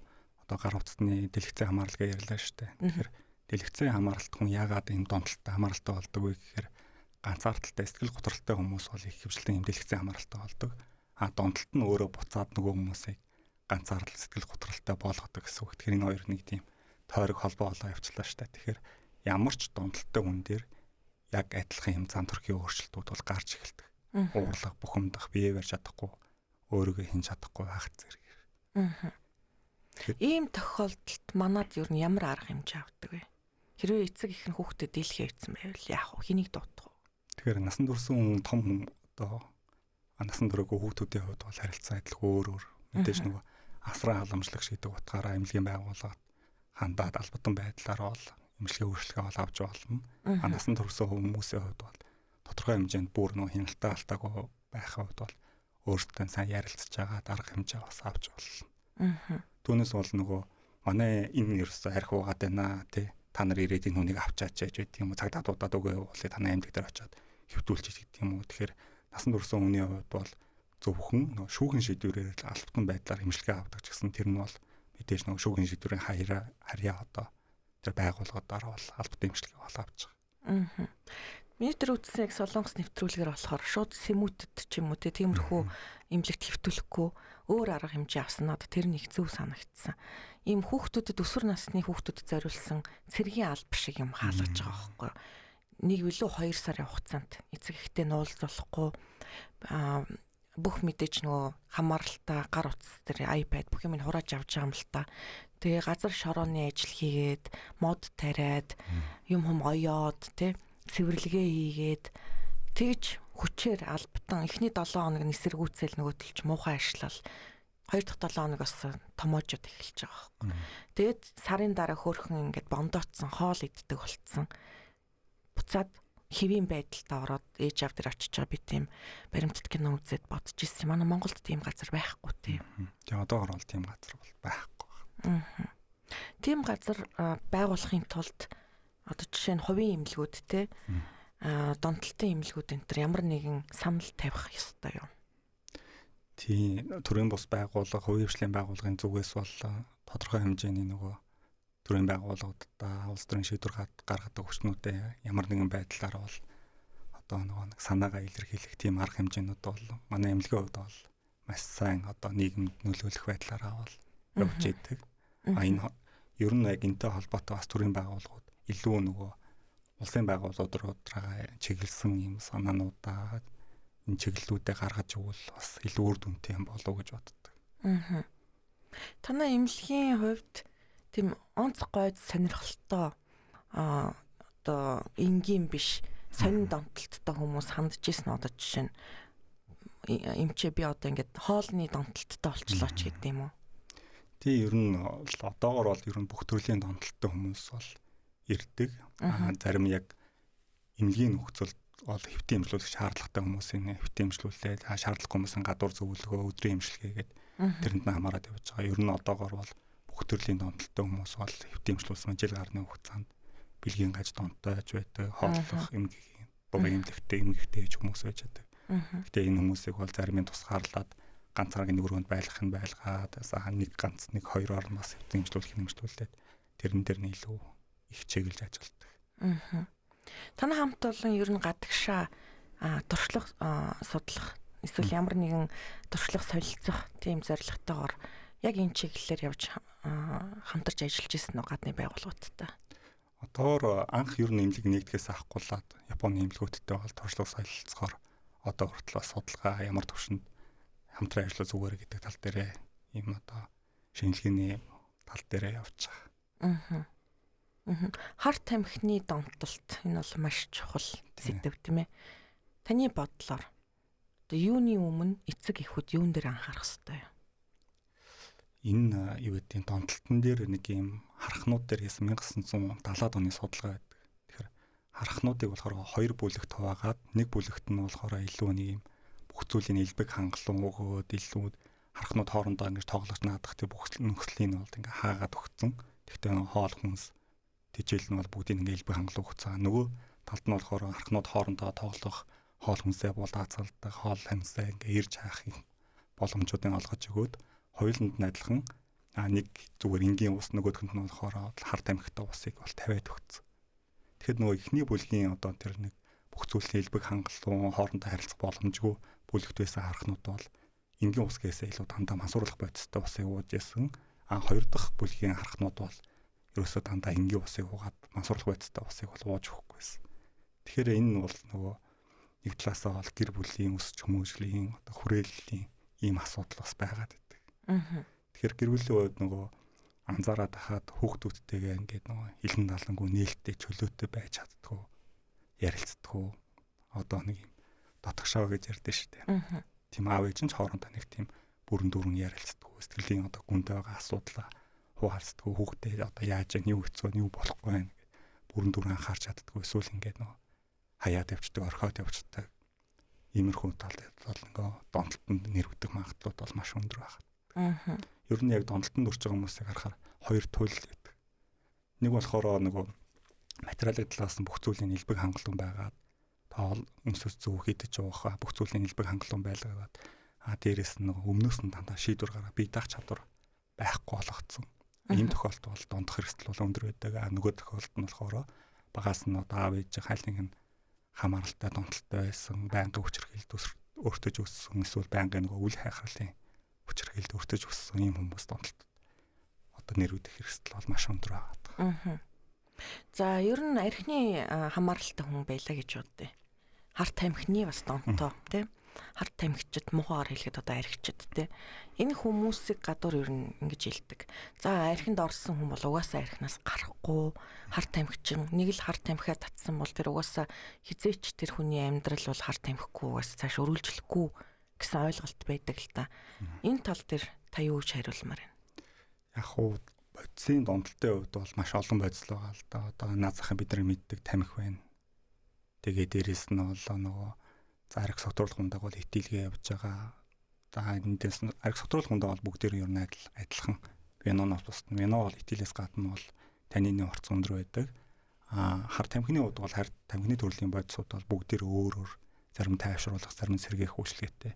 одоо гар утасны дэлгэцийн хамааралгаа ярьлаа шүү дээ. Тэгэхээр дэлгэцийн хамааралт хүн яагаад ийм донтолтой хамааралтай болдог вэ гэхээр ганцаардалтай сэтгэл готролтой хүмүүс бол их хөвчлэн ийм дэлгэцийн хамааралтай болдог. Донтолт нь өөрөө буцаад нөгөө хүмүүсийг ганцаардал сэтгэл готролтой болгодог гэсэн үг. Тэгэхээр энэ хоёр нэг тийм тойрог холбоо болоо явчлаа шүү дээ. Тэгэхээр ямар ч донтолтой хүн дээр яг адилхан юм зан төрхийн өөрчлөлтүүд бол гарч эхэлдэг. Уурлах, бухимдах, бие барьж чадахгүй, өөрийгөө хинж чадахгүй байх зэрэг. Ийм тохиолдолд манад ер нь ямар арга хэмжээ авдаг вэ? Хэрвээ эцэг их нь хүүхдэд дийлхээ хийсэн байвал яах вэ? Хэнийг дуудах вэ? Тэгэхээр насан турш хүн том хүн одоо насан туршгүй хүүхдүүдийн хувьд бол харилцан адилхан өөр. Мэдээж нөгөө асран халамжлах шийдэг утгаараа эмнэлгийн байгууллагад хандаад албатан байдлаар бол эмнэлгийн өөрчлөлтөө бол авч болно. Насан туршсан хүмүүсийн хувьд бол тодорхой хэмжээнд бүр нөгөө хяналтаа алдаагүй байх хувьд бол өөртөө сайн ярилцж байгаа дарга хэмжээ бас авч болно. Түүнээс бол нөгөө манай энэ ерөөсөө арх уугаад байна тий. Та нар ирээд энэ хүнийг авчаач гэж байт юм уу цагдаа дуудаад өгөө уулыг танай аймаг дээр очиод хэвдүүлчих гэдэг юм уу. Тэгэхээр насан туршсан хүний хувьд бол зөвхөн нөгөө шүүхэн шийдвэрээр л албатан байдлаар эмчилгээ авдаг ч гэсэн тэр нь бол мэдээж нөгөө шүүхэн шийдвэрийн харьяа одоо тэр байгууллагуудаараа бол албатан эмчилгээ бол авч байгаа. Миний тэр үтсэн яг Солонгос нэвтрүүлгээр болохоор шууд сэмүүтэд ч юм уу тиймэрхүү эмнэлэгт хэвтүүлэхгүй өөр арга хэмжээ авсан надад тэр нэг зөв санагдсан. Ийм хүүхдүүдэд өсвөр насны хүүхдүүдэд зориулсан цэргийн алба шиг юм хаалгаж байгаа байхгүй. Нэг билүү 2 сарын хугацаанд эцэг эхтэй нуулзуулахгүй бүх мэдээж нөгөө хамааралтай гар утас дээр iPad бүх юм хурааж авч байгаа юм л та. Тэгээ газар шорооны ажил хийгээд мод тариад юм оёод тий цэвэрлэгээ хийгээд тэгж хүчээр албатан эхний 7 хоног нь эсэргүүцэл нөгөө төлж муухай ажиллал 2 дахь 7 хоног бас томоожод эхэлж байгаа байхгүй. Тэгээд сарын дараа хөөрхөн ингээд бондоцсон хоол иддэг болцсон. Буцаад хэвийн байдалд ороод ээж аав дээр очиж байгаа би тийм баримтат кино үзээд бодож ирсэн. Манай Монголд тийм газар байхгүй тийм. Тэгээ одоогор бол тийм газар бол байхгүй. Тийм газар байгуулахын тулд одоо жишээ нь хувийн эмнэлгүүд те донтолтын эмнэлгүүд энэ төр ямар нэгэн санал тавих ёстой юм. Тийм төрийн бус байгууллага, хувийн хвшлийн байгууллагын зүгээс бол тодорхой хэмжээний нөгөө төрийн байгууллагуудаа улс төрийн шийдвэр гаргадаг хүчнүүдээ ямар нэгэн байдлаар бол одоо нөгөө санаагаа илэрхийлэх тийм арга хэмжээнүүд бол манай эмнэлгийн хувьд бол маш сайн одоо нийгэмд нөлөөлөх байдлаараа бол явж идэг. Энэ ер нь яг энэтэй холбоотой бас төрийн байгууллагууд илүү нөгөө улсын байгууллагуудаараа чиглэсэн юм санаануудаа энэ чиглэлүүдээ гаргаж өгвөл бас илүү үр дүнтэй юм болов уу гэж боддог. Танай эмнэлгийн хувьд тийм онц гойд сонирхолтой одоо энгийн биш сонин донтолттой хүмүүс хандж ирсэн одоо жишээ нь эмчээ би одоо ингээд хоолны донтолттой болчлоо ч гэдэг юм уу. Тий ер нь одоогор бол ер нь бүх төрлийн донтолттой хүмүүс бол ирдэг. Зарим яг эмнэлгийн нөхцөлд бол хэвтийн эмчилүүлэх шаардлагатай хүмүүсийн хэвтийн эмчилүүлээд шаардлагагүй хүмүүсийн гадуур зөвлөгөө өдрийн эмчилгээгээд тэрэнд нь хамаарат явж байгаа. Ер нь одоогор бол бүх төрлийн донтолтой хүмүүс бол хэвтийн эмчилүүлсэн жил гарны хугацаанд бэлгийн гаж донтойж байдаг, хооллох, эмгэх, эмнэлэгтэй эмгэгтэй хүмүүс байж байдаг. Гэтэ энэ хүмүүсийг бол зарим нь тусгаарлаад ганцааргийн өрөөнд байлгах нь байлгаад нэг ганц нэг хоёроор бас хэвтийн эмчилүүлээд тэрэн дээр нь илүү их чиглэж ажилладаг. Танай хамт олон ер нь гадагшаа туршлага судлах эсвэл ямар нэгэн туршлага солилцох тийм зорилготойгоор яг энэ чиглэлээр явж хамтарч ажиллаж ирсэн нь гадны байгууллагуудтай. Одоор анх ер нь эмнэлэг нэгдгээс авахгүйлаад Японы эмнэлгүүдтэй бол туршлага солилцохоор одоо хүртэл судалгаа ямар төвшөнд хамтран ажиллах зүгээр гэдэг тал дээрээ ийм одоо шинжилгээний тал дээрээ явж байгаа. Харт тамхины донтолт энэ бол маш чухал сэдв тийм ээ. Таны бодлоор одоо юуны өмнө эцэг эхүүд юун дээр анхаарах хэрэгтэй юм? Энэ юу гэдэг донтолтон дээр нэг юм харахнууд дээр хийсэн 1970-аад оны судалгаа байдаг. Тэгэхээр харахнуудыг болохоор хоёр бүлэгт хуваагаад нэг бүлэгт нь болохоор илүү нэг юм бүх зүйлийн элбэг хангалуун өгөөд илүү харахнууд хоорондоо ингэж тоглож наадах тийм бүх нөхцөлийг нь бол ингээ хаагаад өгцөн. Тэгтээ хоол хүнс тижэл нь бол бүгдийг ингээ элбэг хангалуун өгцөө. Нөгөө талд нь болохоор харахнууд хоорондоо тоглох, хоол хүнсээ булаацалдаг, хоол хүнсээ ингээ ирж хаахын боломжуудыг олгож өгөөд хоёуланд нь адилхан нэг зүгээр энгийн ус нөгөөхөнд нь болохоор хар тамхитай усыг бол тавиад өгсөн. Тэгэхэд нөгөө эхний бүлгийн одоо тэр нэг бүх зүйлийн элбэг хангалуун хоорондоо харилцах боломжгүй бүлэгт байсан харахнууд бол энгийн ус гэсээ илүү дандаа мансууруулах бодистой усыг ууж исэн. Хоёр дахь бүлгийн харахнууд бол ерөөсөө дандаа энгийн усыг уугаад мансууруулах бодистой усыг бол ууж өгөхгүйсэн. Тэгэхээр энэ нь бол нөгөө нэг талаасаа бол гэр бүлийн өсч хүмүүжлийн одоо хүрээллийн ийм асуудал бас байгаад байна. Тэгэхээр гэр бүлийн хувьд нөгөө анзаараад хахад хүүхдүүдтэйгээ ингээд нөгөө хилэн далангуй нээлттэй чөлөөтэй байж чаддгүй ярилцдаггүй одоо нэг юм дотгошоо гэж ярьдэн шүү дээ. Тийм аав ээж нь ч хоорондоо нэг тийм бүрэн дүүрэн ярилцдаггүй сэтгэлийн одоо гүнд байгаа асуудлаа хуваалцдаггүй хүүхдээ одоо яаж яа юу хэцүү юу болохгүй байх гэдэг бүрэн дүүрэн анхаарч чаддаггүй эсвэл ингээд нөгөө хаяад явцдаг орхиод явцдаг иймэрхүү талд бол нөгөө донтолтонд нэрвдэг магадлал бол маш өндөр байна. Ер нь яг донтолтонд урж байгаа хүмүүсийг харахаар хоёр туйл байдаг. Нэг болохоор нөгөө материалын талаас нь бүх зүйлийн элбэг хангалуун байгаад тоол өмсөс зөв хийдэж уух бүх зүйлийн элбэг хангалуун байлгаад дээрэс нь нөгөө өмнөөс нь дандаа шийдвэр гараа бие даах чадвар байхгүй болгоцсон. Ийм тохиолдолд бол дондох хэрэгсэл бол өндөр байдаг. Нөгөө тохиолдолд нь болохоор багаас нь одоо аав ээж хайлтыг нь хамааралтай донтолтой байсан, байнгын хүчирхийлэлд өөртөж өссөн, эсвэл байнгын нөгөө үл хайхралын хүчирхийлэлд өртөж өссөн ийм хүмүүс донтолт одоо нэрвдэх хэрэгсэл бол маш өндөр байгаа. За ер нь архины хамааралтай хүн байлаа гэж бодъё. Хар тамхины бас донтоо тийм. Хар тамхичд муухайгаар хэлэхэд одоо архичд тийм. Энэ хүмүүсийг гадуур ер нь ингэж хэлдэг. За архинд орсон хүн бол угаасаа архинаас гарахгүй. Хар тамхичин нэг л хар тамхиа татсан бол тэр угаасаа хизээч тэр хүний амьдрал бол хар тамхигүй угаасаа цааш өргөлжлөхгүй гэсэн ойлголт байдаг л та. Энэ тал дээр та юу гэж хариулмаар байна? Яг хуу бодисын донтолтын хувьд бол маш олон бодис л байгаа л да. Одоо наад захын бидний мэддэг тамхи байна. Тэгээ дээрэс нь бол нөгөө арх согтруулах ундаг бол хитилгээ явж байгаа. За эндээс арх согтруулах ундаг бол бүгдээр ер нь адилхан. Веноноос тусна. Вено бол хитилээс гадна бол танины орц өндөр байдаг. Хар тамхины хувьд бол хар тамхины төрлийн бодисууд бол бүгдээр өөр өөр зарим тайвшруулах, зарим сэргээх үйлчлэгээтэй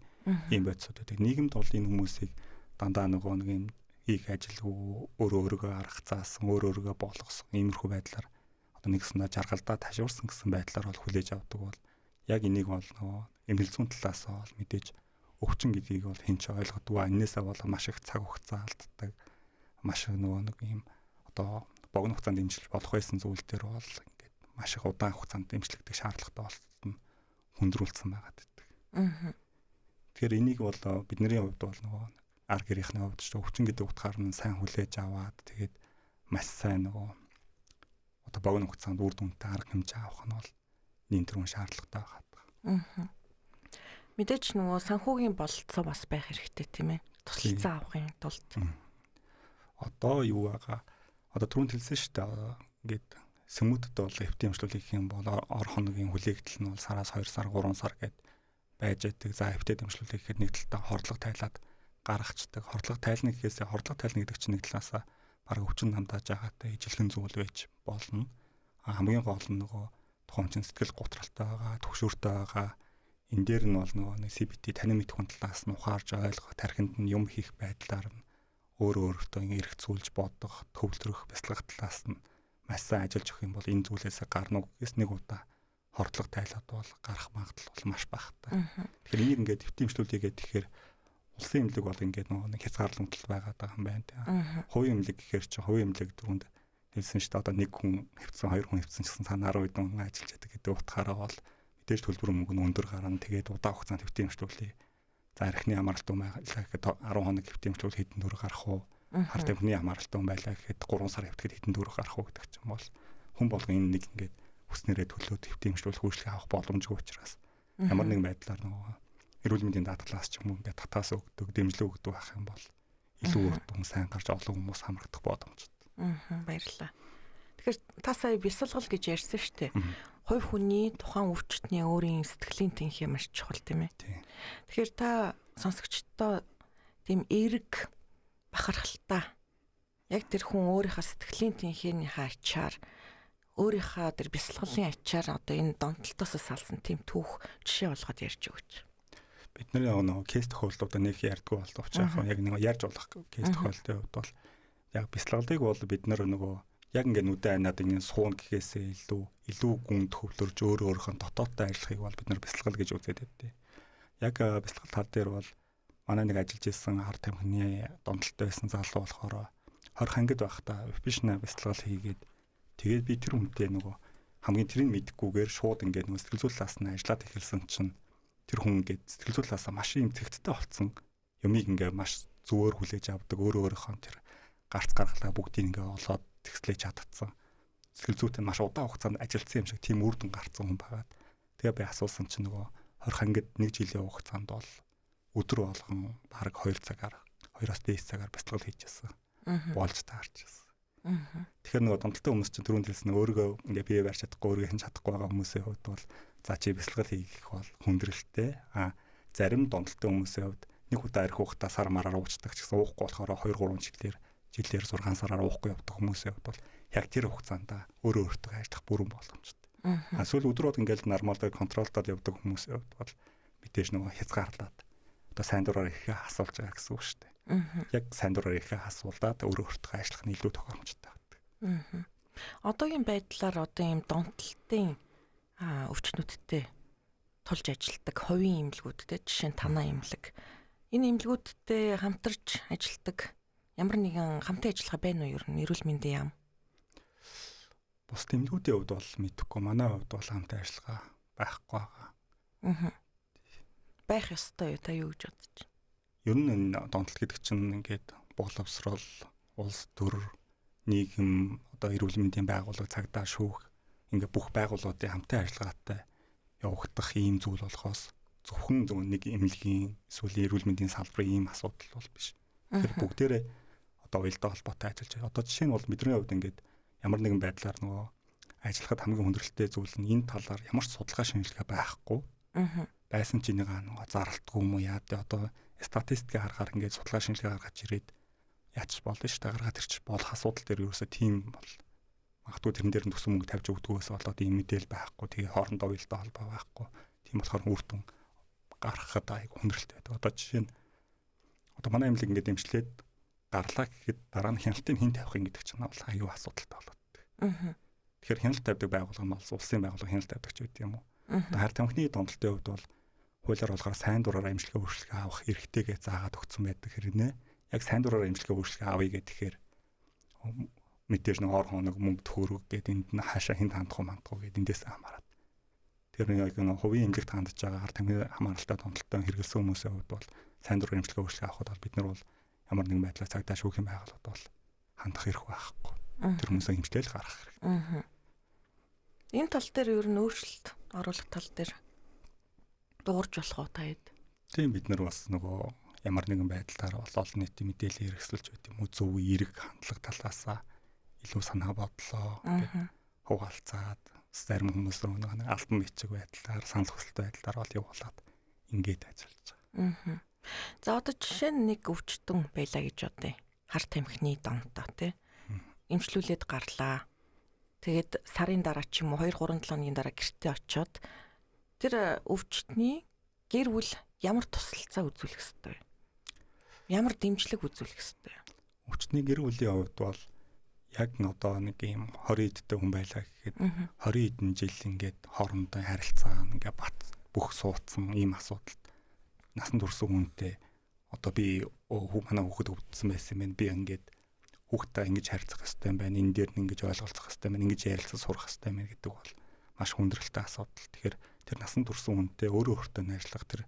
ийм бодисууд байдаг. Нийгэмд бол энэ хүмүүсийг дандаа нөгөө нэг юм хийх ажилгүй өөрөө арга заасан, өөрөө болгосон иймэрхүү байдлаар одоо нэгсэндээ жаргалдаа ташуурсан гэсэн байдлаар бол хүлээж авдаг бол яг энийг бол нөгөө эмгэлзүүн талаас нь бол мэдээж өвчин гэдгийг бол хэн ч ойлгодгүй. Энээсээ бол маш их цаг хугацаа алддаг. Маш нөгөө нэг юм одоо богино хугацаанд дэмжиж болох байсан зүйл дээр бол ингээд маш их удаан хугацаанд дэмжлэгдэх шаардлагатай болтол нь хүндрүүлсэн байгаад байдаг. Тэгэхээр энийг бол бидний хувьд бол нөгөө арга гэрийнхний хувьд ч өвчин гэдэг утгаар нь сайн хүлээж аваад тэгээд маш сайн нөгөө одоо богино хугацаанд үр дүнтэй арга хэмжээ авах нь бол нэм төрүн шаардлагатай байгаа. Мэдээж нөгөө санхүүгийн бололцоо бас байх хэрэгтэй тийм ээ. Тусалцаа авахын тулд. Одоо юу байгаа? Одоо түрүүнд хэлсэн шүү дээ. Ингээд сүмүүдэд бол эвтэмжлүүл хийх юм бол ор хоногийн хүлээгдэл нь бол сараас 2 сар 3 сар гэд байж байдаг. За эвтэ дэмжлүүл хийхэд нэг талдаа хордлого тайлаад гаргацдаг. Хордлого тайлна гэхээсээ хордлого тайлна гэдэг чинь нэг талаасаа бараг өвчин намдааж байгаатай ижилхэн зүйл байж болно. Хамгийн гол нь нөгөө тухайн чинь сэтгэл готролтой байгаа, төгшөөртэй байгаа. Энэ дээр нь бол нөгөө нэг CBT танин мэдхүн талаас нь ухаарж ойлгох, тархинд нь юм хийх байдлаар нь өөртөө эрх зүйлж бодох, төвлөрөх, бяцлах талаас нь маш сайн ажиллаж өгөх юм бол энэ зүйлээсээ гарна уу гэс нэг удаа хордлого тайлаад бол гарах магадлал бол маш багтай. Тэгэхээр энийг ингээд эвтэмжлүүлээгээд тэгэхээр улсын эмнэлэг бол ингээд нөгөө нэг хязгаарлалтал байгаад байгаа юм байна. Хувийн эмнэлэг гэхээр чинь хувийн эмнэлэг дөрөнд хэлсэн шүү дээ. Одоо нэг хүн хэвцэн, хоёр хүн хэвцэн гэсэн санаар үед хүн ажиллаж байдаг гэдэг утгаараа бол мэдээж төлбөр мөнгө нь өндөр гарна. Тэгээд удаан хугацаанд эвтэмжлүүлээ. За архины хамааралтай байлаа гэхэд 10 хоног эвтэмжлүүл хэдэн төгрөг гарах уу? Хар тамхины хамааралтай байлаа гэхэд 3 сар эвтгэхэд хэдэн төгрөг гарах уу гэдэг чинь бол хүн болгон энэ нэг ингээд хүснээрээ төлөөд эвтэмжлүүл үйлчлэг авах боломжгүй учраас ямар нэгэн байдлаар нөгөө эрүүл мэндийн даатгалаас ч юм уу ингээд татаас өгдөг, дэмжлэг өгдөг байх юм бол илүү үр дүн сайн гарч олон хүмүүс хамрагдах боломжтой. Баярлалаа. Тэгэхээр та сая бясалгал гэж ярьсан шүү дээ. Хувь хүний тухайн өвчтний өөрийн сэтгэлийн тэнхээ маш чухал тийм ээ. Тэгэхээр та сонсогчдоо тийм эерэг бахархалтай яг тэр хүн өөрийнхөө сэтгэлийн тэнхээний ачаар өөрийнхөө тэр бясалгалын ачаар одоо энэ донтолтоос салсан тийм түүх жишээ болгоод ярьж өгөөч. Бид нарын нөгөө кейс тохиолдлуудаа нэг ярьдгүй боловч яг нэг ярьж болох кейс тохиолдлын хувьд бол яг бясалгалыг бол бид нөгөө яг ингээд нүдэн айнаад ингэ суун гэхээсээ илүү гүнд хөвлөрж өөрийнхөө дотоодтой ажиллахыг бол бид нар бясалгал гэж үзээд байдیں۔ Яг бясалгал тал дээр бол манай нэг ажиллаж исэн хар тамхины донтолтой байсан залуу болохоор 20 ангид байхдаа профешнл бясалгал хийгээд тэгээд би тэр хүнтэй нөгөө хамгийн тэрийг мэдгүйгээр шууд ингээд нөгөө сэтгэл зүйн талаас нь ажиллаад эхэлсэн чинь тэр хүн ингээд сэтгэл зүйн талаас маш юм цэгцтэй болсон. Юмыг ингээд маш зөвөр хүлээж авдаг, өөрийнхөө тэр гарц гаргалаа бүгдийг ингээд олоод тэгслэж чадчихсан. Сэтгэл зүйтэй маш удаан хугацаанд ажилласан юм шиг тийм үр дүн гарцсан хүн байгаад. Тэгээ би асуусан чинь нөгөө 20 ангид 1 жилийн хугацаанд бол өдөр болгон бараг 2 цагаар 2-оос дээш цагаар бясалгал хийжсэн. Болж таарчсэн. Тэгэхээр нөгөө донтолтой хүмүүс чинь түрүүнд хэлсэн өөрийгөө ингээ бие барьж чадахгүй, өөрийгөө хэн чадахгүй байгаа хүмүүсийн хувьд бол за чи бясалгал хийх бол хүндрэлтэй. Зарим донтолтой хүмүүсийн хувьд нэг удаа арх уухтаа сар мараар уучдаг ч гэсэн уухгүй болохоор 2-3 жилээр 6 сараар уухгүй явдаг хүмүүсийн хувьд бол яг тэр хугацаанд өөрөө өөртөө ажиллах бүрэн боломжтой. Эсвэл өдрөд ингээл нормалдаа контролдод явдаг хүмүүсийн хувьд бол мэдээж нөгөө хязгаарлаад одоо сайн дураар ирэхээ асуулж байгаа гэсэн үг шүү дээ. Яг сайн дураар ирэхээ асуулаад өөрөө өөртөө ажиллах нь илүү тохиромжтой байдаг. Одоогийн байдлаар одоо ийм донтолтын өвчнүүдтэй тулж ажилтдаг хувийн эмнэлгүүдтэй жишээ нь танаа эмнэлэг. Энэ эмнэлгүүдтэй хамтарч ажилтдаг ямар нэгэн хамтын ажиллагаа байна уу ер нь эрүүл мэндийн яам? Бус эмнэлгүүдийн хувьд бол мэдэхгүй. Манай хувьд бол хамтын ажиллагаа байхгүй байгаа. Байх ёстой юу? Та юу гэж бодож байна? Ер нь энэ донтолт гэдэг чинь ингээд боловсрол, улс төр, нийгэм, одоо эрүүл мэндийн байгууллага, цагдаа шүүх ингээд бүх байгууллагуудын хамтын ажиллагаатай явагдах ийм зүйл болохоос зөвхөн нэг эмнэлгийн эсвэл эрүүл мэндийн салбарын ийм асуудал бол биш. Тэгэхээр бүгдээрээ одоо уялдаа холбоотой ажиллаж байгаа. Одоо жишээ нь бол бидний хувьд ингээд ямар нэгэн байдлаар нөгөө ажиллахад хамгийн хүндрэлтэй зүйл нь энэ талаар ямар ч судалгаа шинжилгээ байхгүй. Байсан ч энийг нөгөө зарлалтгүй юм уу яа гэдэг одоо статистикийг харахаар ингээд судалгаа шинжилгээ гаргаж ирээд яач болно шүү дээ. Гаргаад ирчих болох асуудал дээр ерөөсөө тийм бол магадгүй тэрэн дээр нь төсөн мөнгө тавьж өгдгөөс болоод ийм мэдээл байхгүй. Тэгээ хоорондоо уялдаа холбоо байхгүй. Тийм болохоор үр дүн гаргахад айгу хүндрэлтэй байдаг. Одоо жишээ нь одоо манай эмнэлэг ингээд дэмжлээд гарлаа гэхэд дараа нь хяналтыг хэн тавих юм гэдэг чинь бол аюу асуудалтай болоод. Тэгэхээр хяналт тавьдаг байгууллага нь бол улсын байгууллага хяналт тавьдаг ч үгүй юм уу. Хар тамхины донтолтын хувьд бол хуулиар болохоор сайн дураараа эмчилгээ үйлчлэгээ авах эрхтэйгээ заагаад өгсөн байдаг хэрнээ. Яг сайн дураараа эмчилгээ үйлчлэгээ авъя гэхээр мэдээж нэг ор хоног мөнгө төгрөг гэдэг энд нь хаашаа хэн хандах юм гэдэг эндээс хамаарат. Тэр нэг хувийн эмнэлэгт хандж байгаа хар тамхины хамааралтай донтолтой хэрэгэлсэн хүмүүсийн хувьд бол сайн дураар эмчилгээ үйлчлэгээ авахд бол бид нар бол ямар нэгэн байдлаар цагдаа шүүхийн байгууллагад бол хандах эрх байхгүй. Тэр хүмүүсээ эмчилгээл гаргах хэрэг. Энэ тал дээр ер нь өөрчлөлт оруулах тал дээр дуурж болох уу таад? Тийм бид нар бас нөгөө ямар нэгэн байдлаар бол олон нийтийн мэдээлэл хэрэгсэлж байт юм уу зөв эерэг хандлага талаасаа илүү санаа бодлоо хуваалцаад зарим хүмүүс нэг альбом бичиг байдлаар санал хүсэлтэй байдлаар бол явуулаад ингээд ажиллаж байгаа. За одоо жишээ нь нэг өвчтөн байлаа гэж бодъё. Хар тамхины донтоо тий. Эмчлүүлээд гарлаа. Тэгээд сарын дараа ч юм уу 2-3 хоногийн дараа гэртээ очиод тэр өвчтний гэр бүл ямар тусалцаа үзүүлэх ёстой вэ? Ямар дэмжлэг үзүүлэх ёстой вэ? Өвчтний гэр бүлийн хувьд бол яг одоо нэг юм 20 эдтэй хүн байлаа гэхэд 20 эдэн жил ингээд хоорондоо харилцаа ингээд бат бүх суудсан ийм асуудалд насан турш хүнтэй одоо би манай хүүхэд өвдсөн байсан юм байна. Би ингээд хүүхдтэй ингэж харьцах хэрэгтэй юм байна. Энэ дээр нь ингэж ойлголцох хэрэгтэй юм байна. Ингэж ярилцаж сурах хэрэгтэй юм гэдэг бол маш хүндрэлтэй асуудал. Тэгэхээр тэр насан турш хүнтэй өөрөө өөртөө ажиллах тэр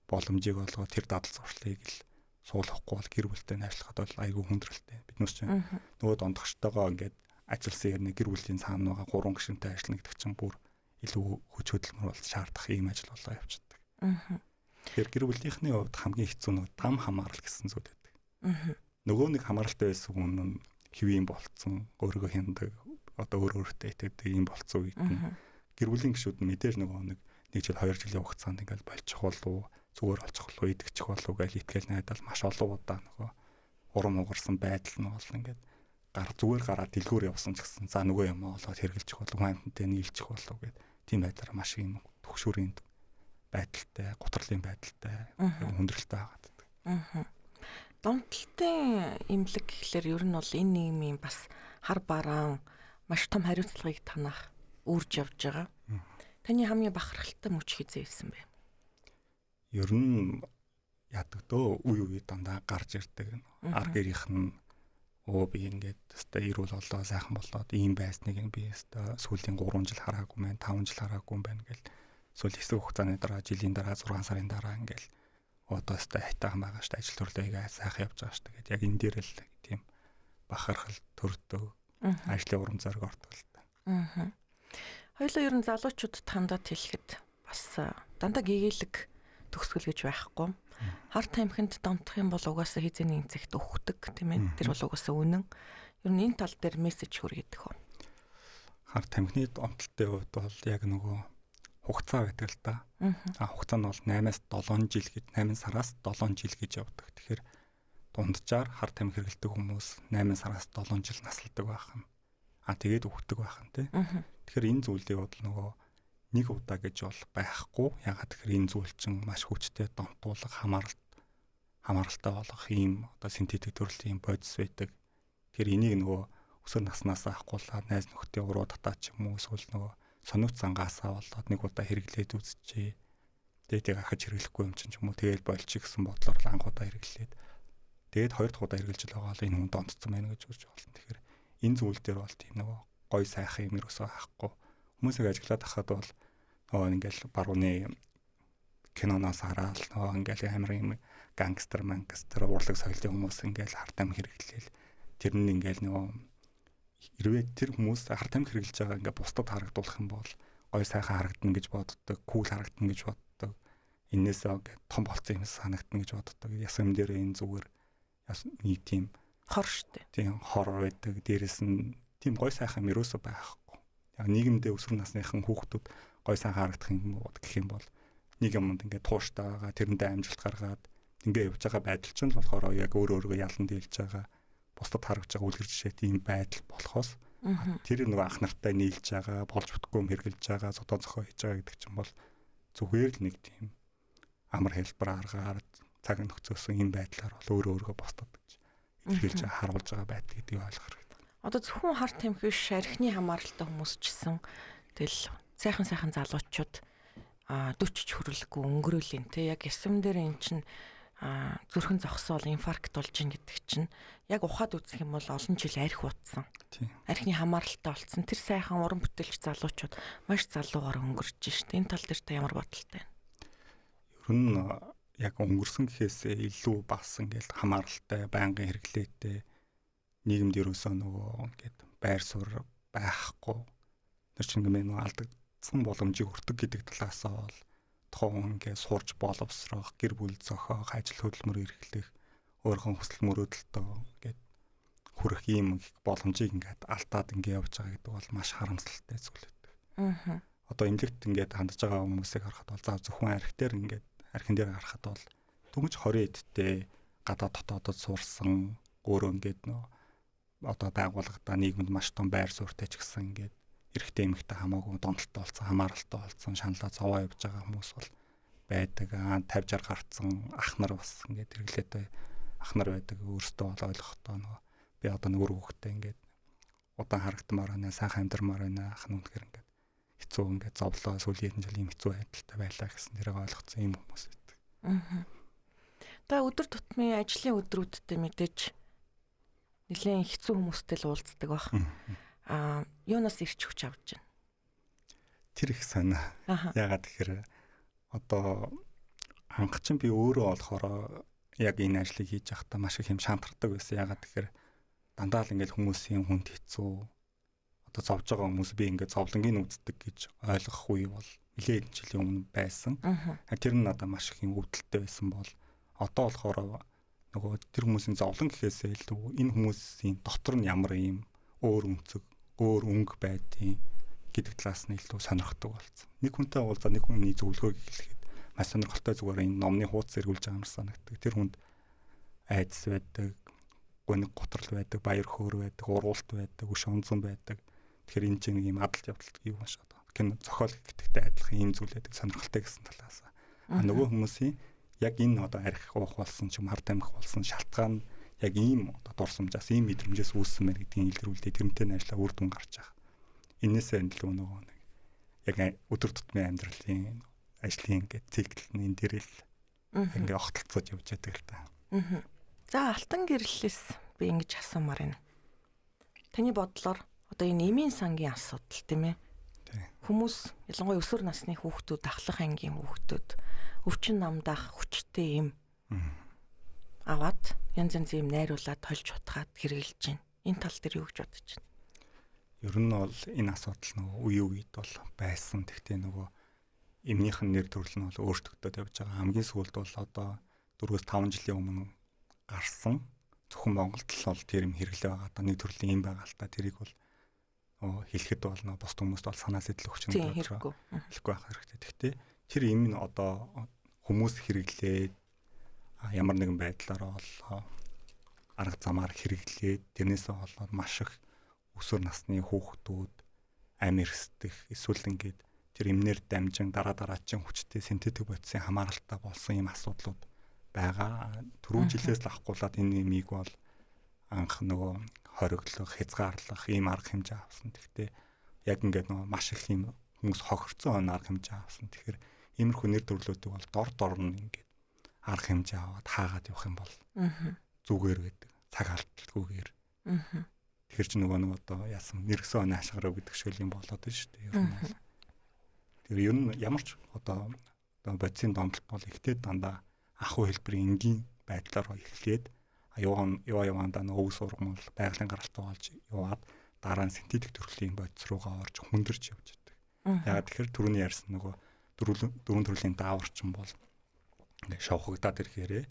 боломжийг олгоод тэр дадал зуршлыг л суулгахгүй бол гэр бүлтэй ажиллахад бол айгүй хүндрэлтэй. Биднээс чинь нөгөө дондогчтойгоо ингээд ажилласан хэрнээ гэр бүлийн цаана байгаа 3 гишүүнтэй ажиллана гэдэг чинь бүр илүү хүч хөдөлмөр бол шаардах ийм ажил болоо явчихдаг. Тэгэхээр гэр бүлийнхний хувьд хамгийн хэцүү нь дам хамаарал гэсэн зүйл байдаг. Нөгөө нэг хамааралтай байсан хүн нь хэвийн болцсон, өөрийгөө хяндаг, одоо өөртөө итгэдэг юм болцсон үед нь гэр бүлийн гишүүд нь мэдээж нөгөө нэг 1 жил 2 жилийн хугацаанд ингээл болчих болов зүгээр болчих болов идэгчих болов гэж итгэл найдал маш олон удаа нөгөө урам угарсан байдал нь бол ингээд зүгээр гараад дэлгүүр явсан ч гэсэн за нөгөө юм олоод хэрглэж болов хамтантай нийлчих болов гэд тийм байдлаар маш юм төгшүүрийн байдалтай, гутралын байдалтай хүндрэлтэй байгаад. Донтолтын имлэг гэхлээр ер нь бол энэ нийгмийн бас хар бараан маш том хариуцлагыг танах үрж явж байгаа. Таны хамгийн бахархалтай мөч хизээ ирсэн бэ? Ер нь яадаг дөө үе дандаа гарч ирдэг. Ар гэрийнх нь би ингээд өстой ирүүл болоо сайхан болоод ийм байсныг би өстой сүүлийн 3 жил хараагүй мэн 5 жил хараагүй юм байна гэл сүүл хэсэг хугацааны дараа жилийн дараа 6 сарын дараа ингээл одоо өстой хайтаахан байгаа шүү дээ ажил төрлөөгээ сайхан явж байгаа шүү дээ. Яг энэ дээр л тийм бахархал төрдөг. Ажлын урам зориг ордог л та. Хоёулаа ер нь залуучууд тандад хэлэхэд бас дандаа гэгээлэг төгсгөл гэж байхгүй. Хар тамхинд донтох юм бол угаасаа хизээний цэгт өгдөг тийм ээ. Тэр бол угаасаа үнэн. Ер нь энэ тал дээр мессеж хүргэдэг хөө. Хар тамхины донтолтын хувьд бол яг нөгөө хугацаа байдаг л та. Хугацаа нь бол 8-аас 7 жил гэж 8 сараас 7 жил гэж явдаг. Тэгэхээр дунджаар хар тамхи хэрэглэдэг хүмүүс 8 сараас 7 жил насалдаг байхan. Тэгээд өгдөг байхan тий. Тэгэхээр энэ зүйлийг бол нөгөө нэг удаа гэж бол байхгүй. Ягаад тэгэхээр энэ зүйл чинь маш хүчтэй донтуулах, хамааралтай болох ийм одоо синтетик төрлийн бодис байдаг. Тэгэхээр энийг нөгөө өсвөр наснаас авахгүйлаа найз нөхдийн уруу татаа ч юм уу эсвэл нөгөө сониуц цангаасаа болоод нэг удаа хэрэглээд үзчихээ. Тэгээд ахиж хэрэглэхгүй юм чинь ч юм уу тэгэл болчих гэсэн бодлоор анх удаа хэрэглээд тэгээд хоёр дахь удаа хэрэглэж байгаа бол энэ хүн донтцсон байна гэж үзэж болно. Тэгэхээр энэ зүйл дээр бол тийм нөгөө гой сайхан юм ерөөсөө авахгүй. Хүмүүсийг ажиглаад ахад бол нөгөө ингээл барууны киноноос хараад нөгөө ингээл амар юм гангстер урлаг соёлын хүмүүс ингээл хар тамхи хэрэглээл тэр нь ингээл нөгөө хэрвээ тэр хүмүүс хар тамхи хэрэглэж байгаа ингээд бусдад харагдуулах юм бол гой сайхан харагдана гэж боддог, кул харагдана гэж боддог. Иннээсээ ингээд том болцсон юм санагдана гэж боддог. Ясам дээр энэ зүгээр нэг тийм хор штэ. Тийм хор байдаг. Дээрэс нь тийм гой сайхан ерөөсөө байхгүй. Яг нийгэмдээ өсвөр насныхан хүүхдүүд гой сайхан харагдах юм гэх юм бол нэг юмд ингээд тууштай байгаа, тэрэндээ амжилт гаргаад ингээд явж байгаа байдал чинь л болохоор яг өөрөөрөө ялан дийлж байгаа, бусдад харагдж байгаа үлгэр жишээ тийм байдал болохоос тэр нөгөө ах нартай нийлж байгаа, болж бүтггүй юм хэрглэж байгаа, зодоо зохио хийж байгаа гэдэг чинь бол зүгээр л нэг тийм амар хэлбэр аргаар цаг нөхцөөсөн энэ байдлаар бол өөрөөрөө босдод гэж илэрхийлж харуулж байгаа байдаг гэдгийг ойлгох хэрэгтэй. Одоо зөвхөн хар тамхи биш архины хамааралтай хүмүүс ч гэсэн тэгэл сайхан залуучууд 40 ч хүрэлгүй өнгөрөөлэн те яг ясам дээр эн чин зүрхэн зогсоол инфаркт болж ин гэдэг чинь яг ухаад үзэх юм бол олон жил архи утсан. Архины хамааралтай болсон. Тэр сайхан уран бүтээлч залуучууд маш залуугаар өнгөрч шít. Энэ тал дээр та ямар бодолтой вэ? Ер нь яг өнгөрсөн гэхээсээ илүү бас ингээл хамааралтай, байнгын хэрэглээтэй нийгэмд ерөөсөө нөгөө ингээд байр суурь байхгүй. Тэр чинь нэмээ алдагдсан боломжийг өртөг гэдэг талаасаа бол тухайн ингээд сурж боловсрох, гэр бүл зохиох, ажил хөдөлмөр эрхлэх, өөрийнхөө хүсэл мөрөөдөлтөө ингээд хүрэх ийм боломжийг ингээд алдаад ингээд явж байгаа гэдэг бол маш харамсалтай зүйл байдаг. Одоо эмнэлэгт ингээд хандж байгаа хүмүүсийг харахад бол зав зөвхөн архин дээр харахад бол түнж 20 эдтэй гадаад дотоодод сурсан өөрөө ингээд одоо байгууллагада нийгэмд маш том байр суурьтай ч гэсэн ингээд эрэгтэй эмэгтэй хамаагүй донтолтой болсон, хамааралтай болсон, шаналаа зовоо явж байгаа хүмүүс бол байдаг. 50 60 гарцсан ах нар бас ингээд хэрэглээтэй ах нар байдаг. Өөртөө бол ойлгохдоо нөгөө би одоо нөр хүүхдээ ингээд удаан харагдмаар байна, сайхан амьдрмаар байна, ах нь үнэхээр ингээд хэцүү ингээд зовлоо сүүлийн жил ийм хэцүү байдалтай байлаа гэсэн тэрийг ойлгоцсон юм хүмүүс байдаг. Та өдөр тутмын ажлын өдрүүдэд мэдээж нэлээд хэцүү хүмүүстэй л уулздаг баг. Юунаас ирч хүч авч байна? Тэр их санаа. Ягаад гэхээр одоо анх чинь би өөрөө болохоор яг энэ ажлыг хийж байхдаа маш их юм шантардаг байсан. Ягаад гэхээр дандаа л ингээд хүмүүсийн хүнд хэцүү одоо зовж байгаа хүмүүс би ингээд зовлонгийн үздэг гэж ойлгох үе бол нэлээд жилийн өмнө байсан. Тэр нь надад маш их юм өвдөлттэй байсан бол одоо болохоор нөгөө тэр хүмүүсийн зовлон гэхээсээ илүү энэ хүмүүсийн дотор нь ямар юм өөр өнцөг, өөр өнгө байдгийг гэдэг талаас нь илүү сонирхдаг болсон. Нэг хүнтэй уулзаад нэг хүний зөвлөгөөг хэлэхэд маш сонирхолтой зүгээр энэ номны хуудас эргүүлж байгаа юм санагддаг. Тэр хүнд айдас байдаг, гониг готрол байдаг, баяр хөөр байдаг, ургуулт байдаг, өш онцон байдаг. Тэгэхээр энэ чинь нэг юм адалт явдалт юм шиг одоо. Кино зохиол гэдэгтэй адилхан ийм зүйл байдаг сонирхолтой гэсэн талаас. Нөгөө хүмүүсийн яг энэ одоо арх уух болсон ч юм хар тамхи болсон шалтгаан нь яг ийм одоо дурсамжаас ийм мэдрэмжээс үүссэн мэн гэдгийг илрүүлдэг тэрнтэй ажиллаа үр дүн гарч байгаа. Инээсээ илүү нөгөө нэг яг өдөр тутмын амьдралын ажлын ингээд цикл нь энэ дээр л ингээд огтлцож явж байдаг л та. За алтан гэрлэлээс би ингэж асуумаар байна. Таны бодлоор одоо энэ эмийн сангийн асуудал тийм ээ. Хүмүүс ялангуяа өсвөр насны хүүхдүүд, ахлах ангийн хүүхдүүд өвчин намдаах хүчтэй юм аваад янз янзын найруулад холж утгаад хэрэгжилж байна. Энэ тал дээр юу гэж бодож байна? Ер нь бол энэ асуудал нөгөө үе үед бол байсан. Тэгтээ нөгөө эмнийх нь нэр төрөл нь бол өөрчлөгдөд явж байгаа. Хамгийн сүүлд бол одоо 4-5 жилийн өмнө гарсан зөвхөн Монголд л бол тэр юм хэрэглээ байгаа. Одоо нэг төрлийн юм байгаа л та тэрийг бол хэлэхэд бол нөгөө бусд хүмүүст бол санаа зэтэл өгч байгаа. Хэлэхгүй байх хэрэгтэй. Тэгтээ тэр юм нь одоо хүмүүс хэрэглээд ямар нэгэн байдлаар бол арга замаар хэрэглээд тэрнээсээ болоод маш их өсвөр насны хүүхдүүд амь эрсдэх эсвэл ингээд тэр эмнэр дамжин дараагийн хүчтэй синтетик бодисын хамааралтай болсон юм асуудлууд байгаа. Түрүү жилээс л авахгүйлаад энэ нэмийг бол анх нөгөө хориглох, хязгаарлах ийм арга хэмжээ авсан. Тэгтээ яг ингээд нөгөө маш их юм хүмүүс хохирцсон арга хэмжээ авсан. Тэгэхээр иймэрхүү нэр төрлөөдөө бол дор нь ингээд арга хэмжээ аваад хаагаад явах юм бол зүгээр гэдэг цаг алдалгүйгээр. Тэгэхээр чи нөгөө одоо яасан мэрэгсэн оны хашгираа гэдэг шиг юм болоод байна шүү дээ. Ер нь бол. Тэр ер нь ямар ч одоо бодисын донтолт бол ихтэй дандаа ахуй хэлбэрийн энгийн байдлаар эхлээд яваандаа нөгөө өвс ургамал байгалийн гаралтай болж яваад дараа нь синтетик төрлийн бодис руугаа орж хүндэрч явж байдаг. Ягаад тэгэхээр түрүүний ярьсан нөгөө дөрвөн төрлийн дааварчин бол ингээ шовхогдаад ирэхээрээ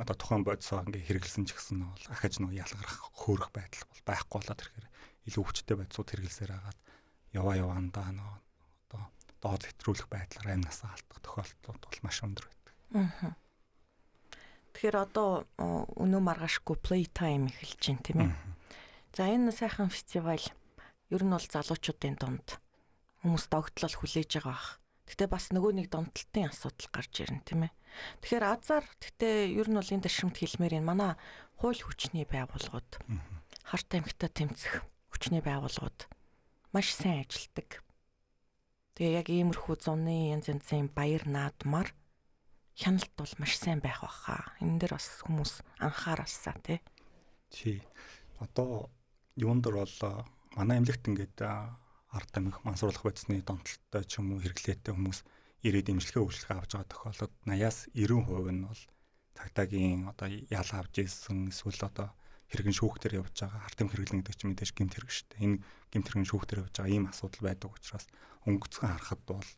одоо тухайн бодисоо ингээ хэрэгэлсэн ч гэсэн бол ахаж нөгөө ялгарх хөөрөх байдал бол байхгүй болоод ирэхээр илүү хүчтэй бодисууд хэрэгэлсээр хагаад яваандаа нөгөө одоо доо зэтрүүлэх байдлаар амнасаа алдах тохиолдлууд бол маш өндөр байдаг. Тэгэхээр одоо өнөө маргаашгүй playtime эхэлж байна тийм ээ. За энэ сайхан фестивал ер нь бол залуучуудын дунд хүмүүс догтлол хүлээж байгаа бах. Гэтэ бас нөгөө нэг донтолтын асуудал гарч ирнэ тийм ээ. Тэгэхээр азар гэтэ ер нь бол энэ ташрамт хэлмээр энэ манай хууль хүчний байгууллагууд харт амьгтаа тэмцэх хүчний байгууллагууд маш сайн ажилдаг. Тэгээ яг иймэрхүү зуны янз янзын баяр наадмаар хяналт бол маш сайн байх баха. Энэ дээр бас хүмүүс анхааралсаа тий. Одоо юунд дэр бол манай эмнэлэгт ингээд ард тамхи мансууруулах бодисны донтолттой ч юм уу хэрэглээтэй хүмүүс ирээд имжлэгээ үйлчлэгээ авч байгаа тохиолдолд 80-90% нь бол цагдаагийн одоо ял авч ийсэн эсвэл одоо хэрэгэн шүүхтэр явж байгаа ард тамхи хэрэглэн гэдэг чинь мэдээж гэмт хэрэг шүү дээ. Энэ гэмт хэрэгэн шүүхтэр явж байгаа ийм асуудал байдаг учраас өнгөцгөн харахад бол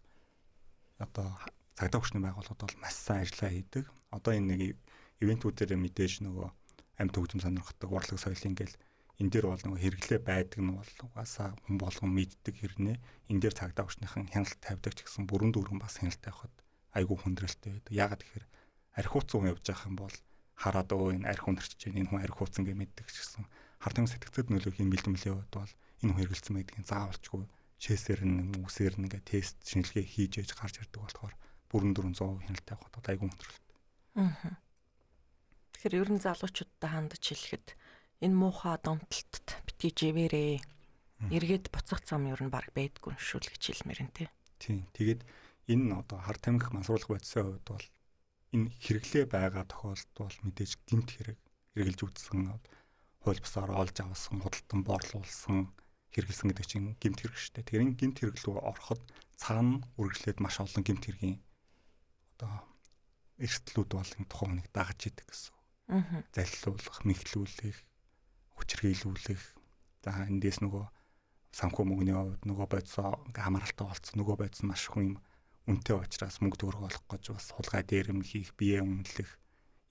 одоо цагдаа хүчний байгууллагууд бол маш сайн ажиллаа хийдэг. Одоо энэ нэг ивентүүдээр мэдээж нөгөө амьд хөгжим сонирхдаг урлаг соёлын ингээл энэ дээр бол нөгөө хэрэглээ байдаг нь бол угаасаа хүн болгон мэддэг хэрнээ энэ дээр цагдаа хүчнийхэн хяналт тавьдаг ч гэсэн бүрэн дүүрэн бас хяналт тавихад айгүй хүндрэлтэй байдаг. Яагаад тэгэхээр архиуцсан явж явах юм бол хараад энэ архи хүндэрч чинь энэ хүн архиуцсан гэж мэддэг ч гэсэн хард тамхи сэтгцэд нөлөөхийн бэлтгэлээ бод бол энэ хүн хэрэгэлсэн байдгийг заавалчгүй шээсээр нь үсээр нь ингээ тест шинжилгээ хийж ээж гарч ирдэг болохоор бүрэн дүүрэн 100% хяналт тавихад айгүй хүндрэлтэй. Тэгэхээр ер нь залуучуудтай хандаж хэлэхэд энэ муухай донтолтод битгий живээрээ эргээд буцах зам ер нь баг байдгүй шүү л гэж хэлмээр энэ тийм. Тэгээд энэ одоо хар тамхи мансууруулах бодисын хувьд бол энэ хэрэглээ байгаа тохиолдолд бол мэдээж гэмт хэрэг хэрэгжилж үзсэн хууль бусаар олж авсан худалдан борлуулсан хэрэгэлсэн гэдэг чинь гэмт хэрэг шүү дээ. Тэгэхээр энэ гэмт хэрэг рүү ороход цаана үргэлжлээд маш олон гэмт хэргийн одоо эрсдлүүд бол энэ тухайн хүнийг дагаж идэг гэсэн. Залилуулах, мэхлүүлэх, хүчрхийлүүлэх. За эндээс нөгөө санхүү мөнгөний хувьд нөгөө бодисоо ингээ хамааралтай болцсон, нөгөө бодис нь маш хүн юм үнэтэй учраас мөнгө төгрөг олох гэж бас хулгай дээрэм хийх, бие үнэлэх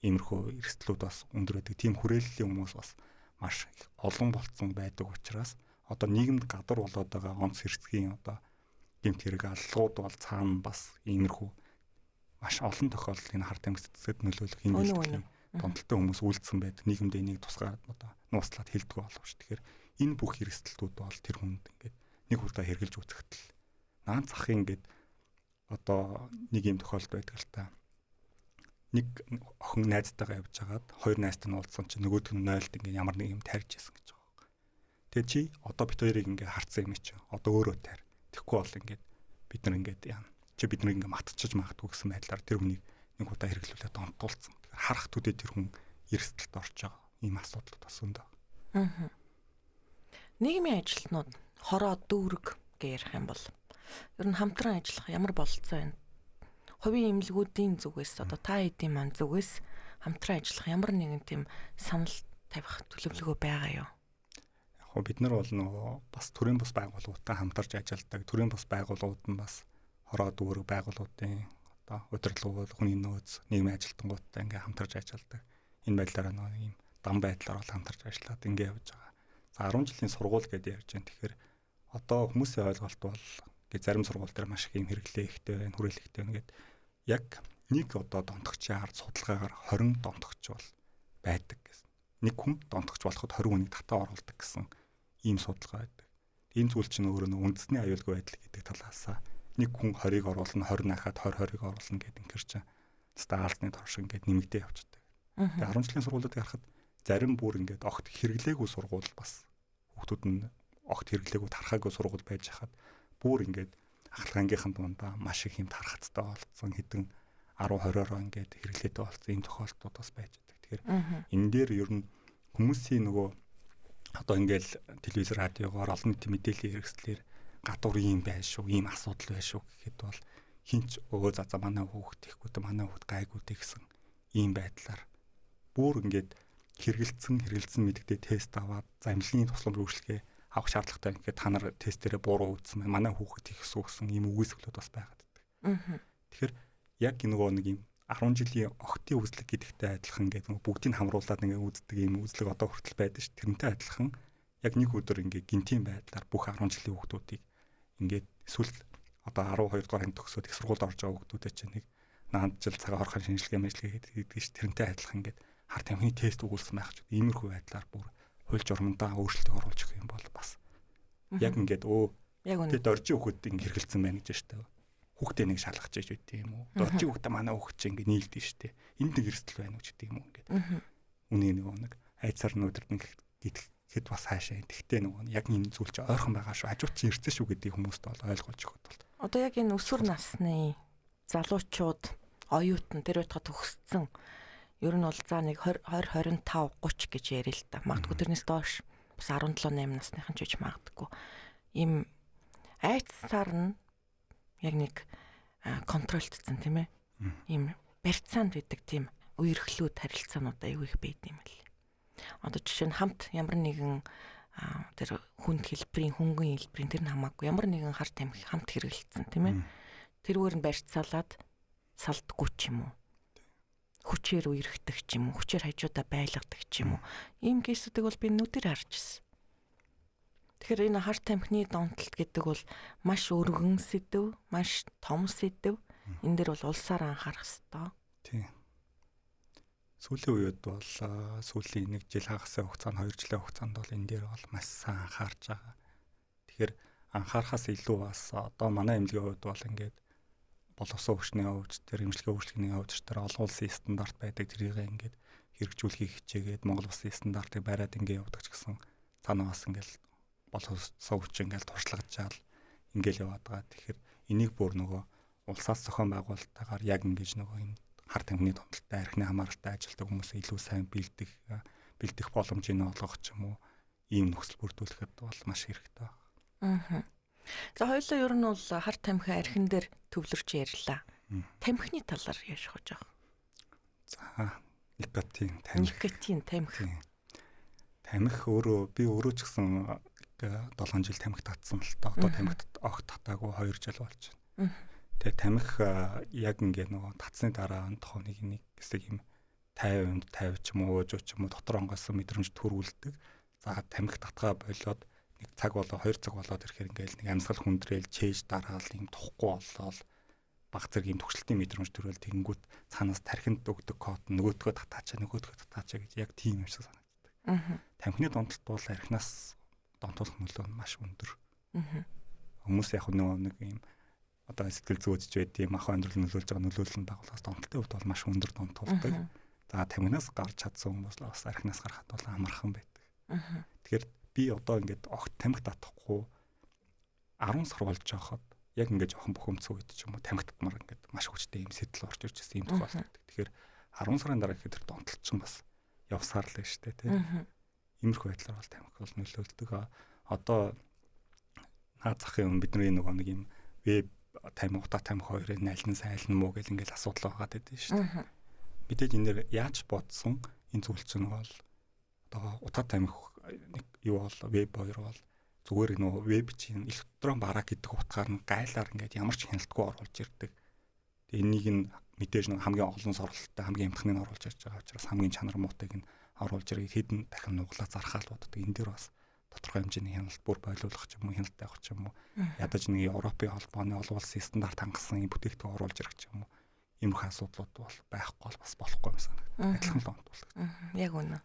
иймэрхүү эрсдлүүд бас өндөр байдаг. Тийм хүрээллийн хүмүүс бас маш олон болцсон байдаг учраас одоо нийгэмд гадар болоод байгаа онц хэрцгийн одоо гэмт хэрэг аллууд бол цаана бас иймэрхүү маш олон тохиолдол энэ харт амьсгад нөлөөлөх энэ үйлдэл томтолтой хүмүүс үйлдсэн байдаг. Нийгэмд энийг тусгаад одоо нууцлаад хэлдэг боловч. Тэгэхээр энэ бүх эрсдэлтүүд бол тэр хүнд ингээд нэг удаа хэрглэж үзэхдээ наан цахын ингээд одоо нэг юм тохиолдол байдаг л та. Нэг охин найзтайгаа явж хагаад хоёр найзтай нь уулзсан чинь нөгөөдг нь 0-д ингээд ямар нэг юм тарьж исэн гэж байгаа. Тэгээ чи одоо бит хоёрыг ингээд харцсан юм чи. Одоо өөрөө тарь. Тэгэхгүй бол ингээд бид нар ингээд яана. Чи бид нарыг ингээд матчиж магадгүй гэсэн байдлаар тэр хүнийг нэг удаа хэрэглүүлээд онтуулсан. Тэгэхээр харах төдий тэр хүн эрсдэлд орж байгаа. Ийм асуудал бас өндөр. Аа. Нийгмийн ажилтнууд хороо дүүрэг гэж ярих юм бол ер нь хамтран ажиллах ямар бололцоо байна? Хувийн эмнэлгүүдийн зүгээс одоо та хэдийн маань зүгээс хамтран ажиллах ямар нэгэн тийм санал тавих төлөвлөгөө байгаа юу? Яг бид нар бол нөгөө бас төрийн бус байгууллагуудтай хамтарч ажилладаг. Төрийн бус байгууллагууд нь бас хороо дүүрэг байгууллагуудын одоо удирдлагууд, хүний нөөц, нийгмийн ажилтнуудтай ингээм хамтарч ажилладаг. Энэ байдлаараа нөгөө юм дан байдлаар бол хамтарч ажиллаад ингээ явж байгаа. За 10 жилийн сургууль гэдээ ярьж байна. Тэгэхээр одоо хүмүүсийн ойлголт бол зарим сургууль дээр маш их юм хэрэглээ ихтэй байна, хүрээлэн ихтэй байна гэд яг нэг одоо донтогчийн ард судалгаагаар 20 донтогч бол байдаг гэсэн. Нэг хүн донтогч болоход 20 хүнийг татаа оруулдаг гэсэн ийм судалгаа байдаг. Энэ зүйл чинь өөрөө нэг үндэсний аюулгүй байдал гэдэг талаасаа нэг хүн 20-ыг оруулна, 20 нахад 20-20-ыг оруулна гэдэг ингэр чинь стаалзны турш ингээд нэмэгдээ явчихдаг. Тэгээ 10 жилийн сургуулиудыг харахад зарим бүр ингээд огт хэрэглээгүй сургууль бас хүүхдүүд нь огт хэрэглээгүй тархаагүй сургууль байж хахад бүр ингээд ахлагангийнхан дундаа маш их юм тархацтай болцсон хэдэн 10-20-ороо ингээд хэрэглээтэй болцсон ийм тохиолдлууд бас байж байгаа. Тэгэхээр энэ дээр ер нь хүмүүсийн нөгөө одоо ингээд телевиз радиогоор олон нийтийн мэдээллийн хэрэгслэр гадуур юм байна шүү, ийм асуудал байна шүү гэхэд бол хинч өө за манай хүүхд ихгүй манай хүүхд гайгүй гэсэн ийм байдлаар бүр ингээд хэрэгэлцэн мэддэгтэй тест аваад за эмнэлгийн тусламж үйлчлэгээ авах шаардлагатай ингээд та нар тестээрээ буруу үзсэн байна. Манай хүүхэд их гэсэн ийм үгүйсгэлүүд бас байгаад байдаг. Тэгэхээр яг нөгөө нэг юм 10 жилийн охтын үзлэг гэдэгтэй адилхан ингээд бүгдийг хамруулад ингээд үздэг ийм үзлэг одоо хүртэл байдаг ш. Тэрнтэй адилхан яг нэг өдөр ингээд гинтийн байдлаар бүх 10 жилийн хүүхдүүдийг ингээд эсвэл одоо 12 дугаар ангид төгсөөд их сургуульд орж байгаа хүүхдүүдэд чинь нэг наанд жил цагаан хорхон шинжилгээ хийдэг ш. Тэрнтэй адилхан ингээд харт амхны тест өгүүлсэн байх ч иймэрхүү байдлаар бүр хууль журмандаа өөрчлөлт оруулж өгөх юм бол бас яг ингээд тэгээд доржийн хүүхэд ингэ хэргэлцсэн байна гэж штэ. Хүүхдээ нэг шалгаж иж байт юм уу? Доржийн хүүхдээ манай хүүхэд чинь ингэ нийлдэж штэ. Энд нэг эрсдэл байна уу гэдэг юм уу ингээд. Үний нэг айцаар нүдэрдэн гэхэд бас хаашаа. Тэгтээ нөгөө яг энэ зүйл чинь ойрхон байгаа шүү. Хажууд чинь ирсэн шүү гэдгийг хүмүүст бол ойлгуулж өгөх бол. Одоо яг энэ өсвөр насны залуучууд, оюутан тэр байтга төгссөн ер нь бол за нэг 20 25 30 гэж ярил л та. Магадгүй тэрнээс доош бас 17 8 насныхан ч гэж магадгүй. Им айцсаар нь яг нэг контролдсон тийм ээ. Им барьцаанд байдаг тийм үерхлүүд харилцаанууд аюу их байд юм л. Одоо жишээ нь хамт ямар нэгэн тэр хүнд хэлбэрийн хөнгөн хэлбэрийн тэр нь хамаагүй ямар нэгэн хар тамхи хамт хэрэгэлцсэн тийм ээ. Тэрүүгээр нь барьцаалаад салдгүй ч юм уу. Хүчээр үерхдэг ч юм уу, хүчээр хажуудаа байлгадаг ч юм уу. Ийм кейсүүдийг бол би нүдээр харж ирсэн. Тэгэхээр энэ хар тамхины донтолт гэдэг бол маш өргөн сэдв, маш том сэдв. Энэ дээр бол улсаар анхаарах хэрэгтэй. Тийм. Сүүлийн үед бол сүүлийн 1 жил хагасаа хугацаанд 2 жилийн хугацаанд бол энэ дээр бол маш сайн анхаарч байгаа. Тэгэхээр анхаарахаас илүү бас одоо манай эмнэлгийн хувьд бол ингээд боловсон хөгжлийн хөвч тэр эмчилгээ хөгжлийн хөвч тэр олон улсын стандарт байдаг тэрийг ингээд хэрэгжүүлэхийг хичээгээд Монгол улсын стандартыг бариад ингээд явдаг ч гэсэн цаанаас ингээд боловсон хөвч ингээд туршлагажаал ингээд яваад байгаа. Тэгэхээр энийг бүр нөгөө улсаас зохион байгуулалтаагаар яг ингэж нөгөө энэ хар тамхины томдолтой архины хамааралтай ажилтдаг хүмүүсээ илүү сайн бэлдэх боломжийг олгох ч юм уу ийм нөхцөл бүрдүүлэхэд бол маш хэрэгтэй байна. За хоёулаа ер нь бол хар тамхи архин дээр төвлөрч ярьлаа. Тамхины талаар ярих гэж байгаа. За никотин тамхи. Тамхи. Тамхи өөрөө би өөрөө ч гэсэн 7 жил тамхи татсан л та. Одоо тамхи огт татаагүй 2 жил болж байна. Тэгээ тамхи яг ингээ нөгөө татсны дараа тохоныг нэг хэсэг юм 50% 50 ч юм уу ууж ч юм уу дотор онгосон мэдрэмж төрүүлдэг. За тамхи татгаа болоод нэг цаг болоо 2 цаг болоод ирэхээр ингээл нэг амьсгал хүндрээл чээж дараал юм тухгүй болоод баг зэрэг юм төгсөлтийн мэдрэмж төрөөл тэгэнгүүт цаанаас тархинд өгдөг код нөгөөдгөө татаачаа гэж яг тийм юм шиг санагддаг. Тамхины донтолт бол архинаас донтуулах нөлөө нь маш өндөр. Хүмүүс яг нэг юм одоо сэтгэл зүйч байдığım ах амьдрал нөлөөлж байгаа нөлөөлөл нь дагуулгаас донтолтын хувьд бол маш өндөр донтуулдаг. За тамхинаас гарч чадсан хүмүүс л бас архинаас гарахад бол амархан байдаг. Тэгэхээр би одоо ингээд огт тамхи татахгүй 10 сар болж байхад яг ингээд жоохон бухимдсан үед ч юм уу тамхи татмаар ингээд маш хүчтэй юм сэтэл орж ирж байсан юм тохиолддог. Тэгэхээр 10 сарын дараа ихэд тэр донтолт чинь бас явсаар л шүү дээ тийм. Иймэрхүү байдлаар бол тамхи бол нөлөөлдөг. Одоо наад захын бидний нөгөө нэг юм веб тамхи утаа тамхи хоёрын аль нь сайн аль нь муу гэл ингээд асуудал байгаа гэдэг шүү дээ. Мэдээж энэ нэр яаж бодсон энэ зүйл чинь бол одоо утаа тамхи нэг юу бол веб хоёр бол зүгээр нөгөө веб чинь электрон бараа гэдэг утгаар нь гайлаар ингээд ямар ч хяналтгүй оруулж ирдэг. Тэгээ энийг нь мэдээж нэг хамгийн олон соролттой хамгийн амтхныг оруулж ирж байгаа учраас хамгийн чанар муутайг нь оруулж ирээд хэдэн дахин нуглаа зархаал боддог. Энэ дээр бас тодорхой хэмжээний хяналт бүр бойлуулах ч юм уу хяналт авах ч юм уу ядаж нэг Европын холбооны олон улсын стандарт хангасан бүтээгдэхүүн оруулж ирэх ч юм уу иймэрхүү асуудлууд бол байхгүй бол бас болохгүй юм санагдав. Адилхан л онцлог. Яг үнэ.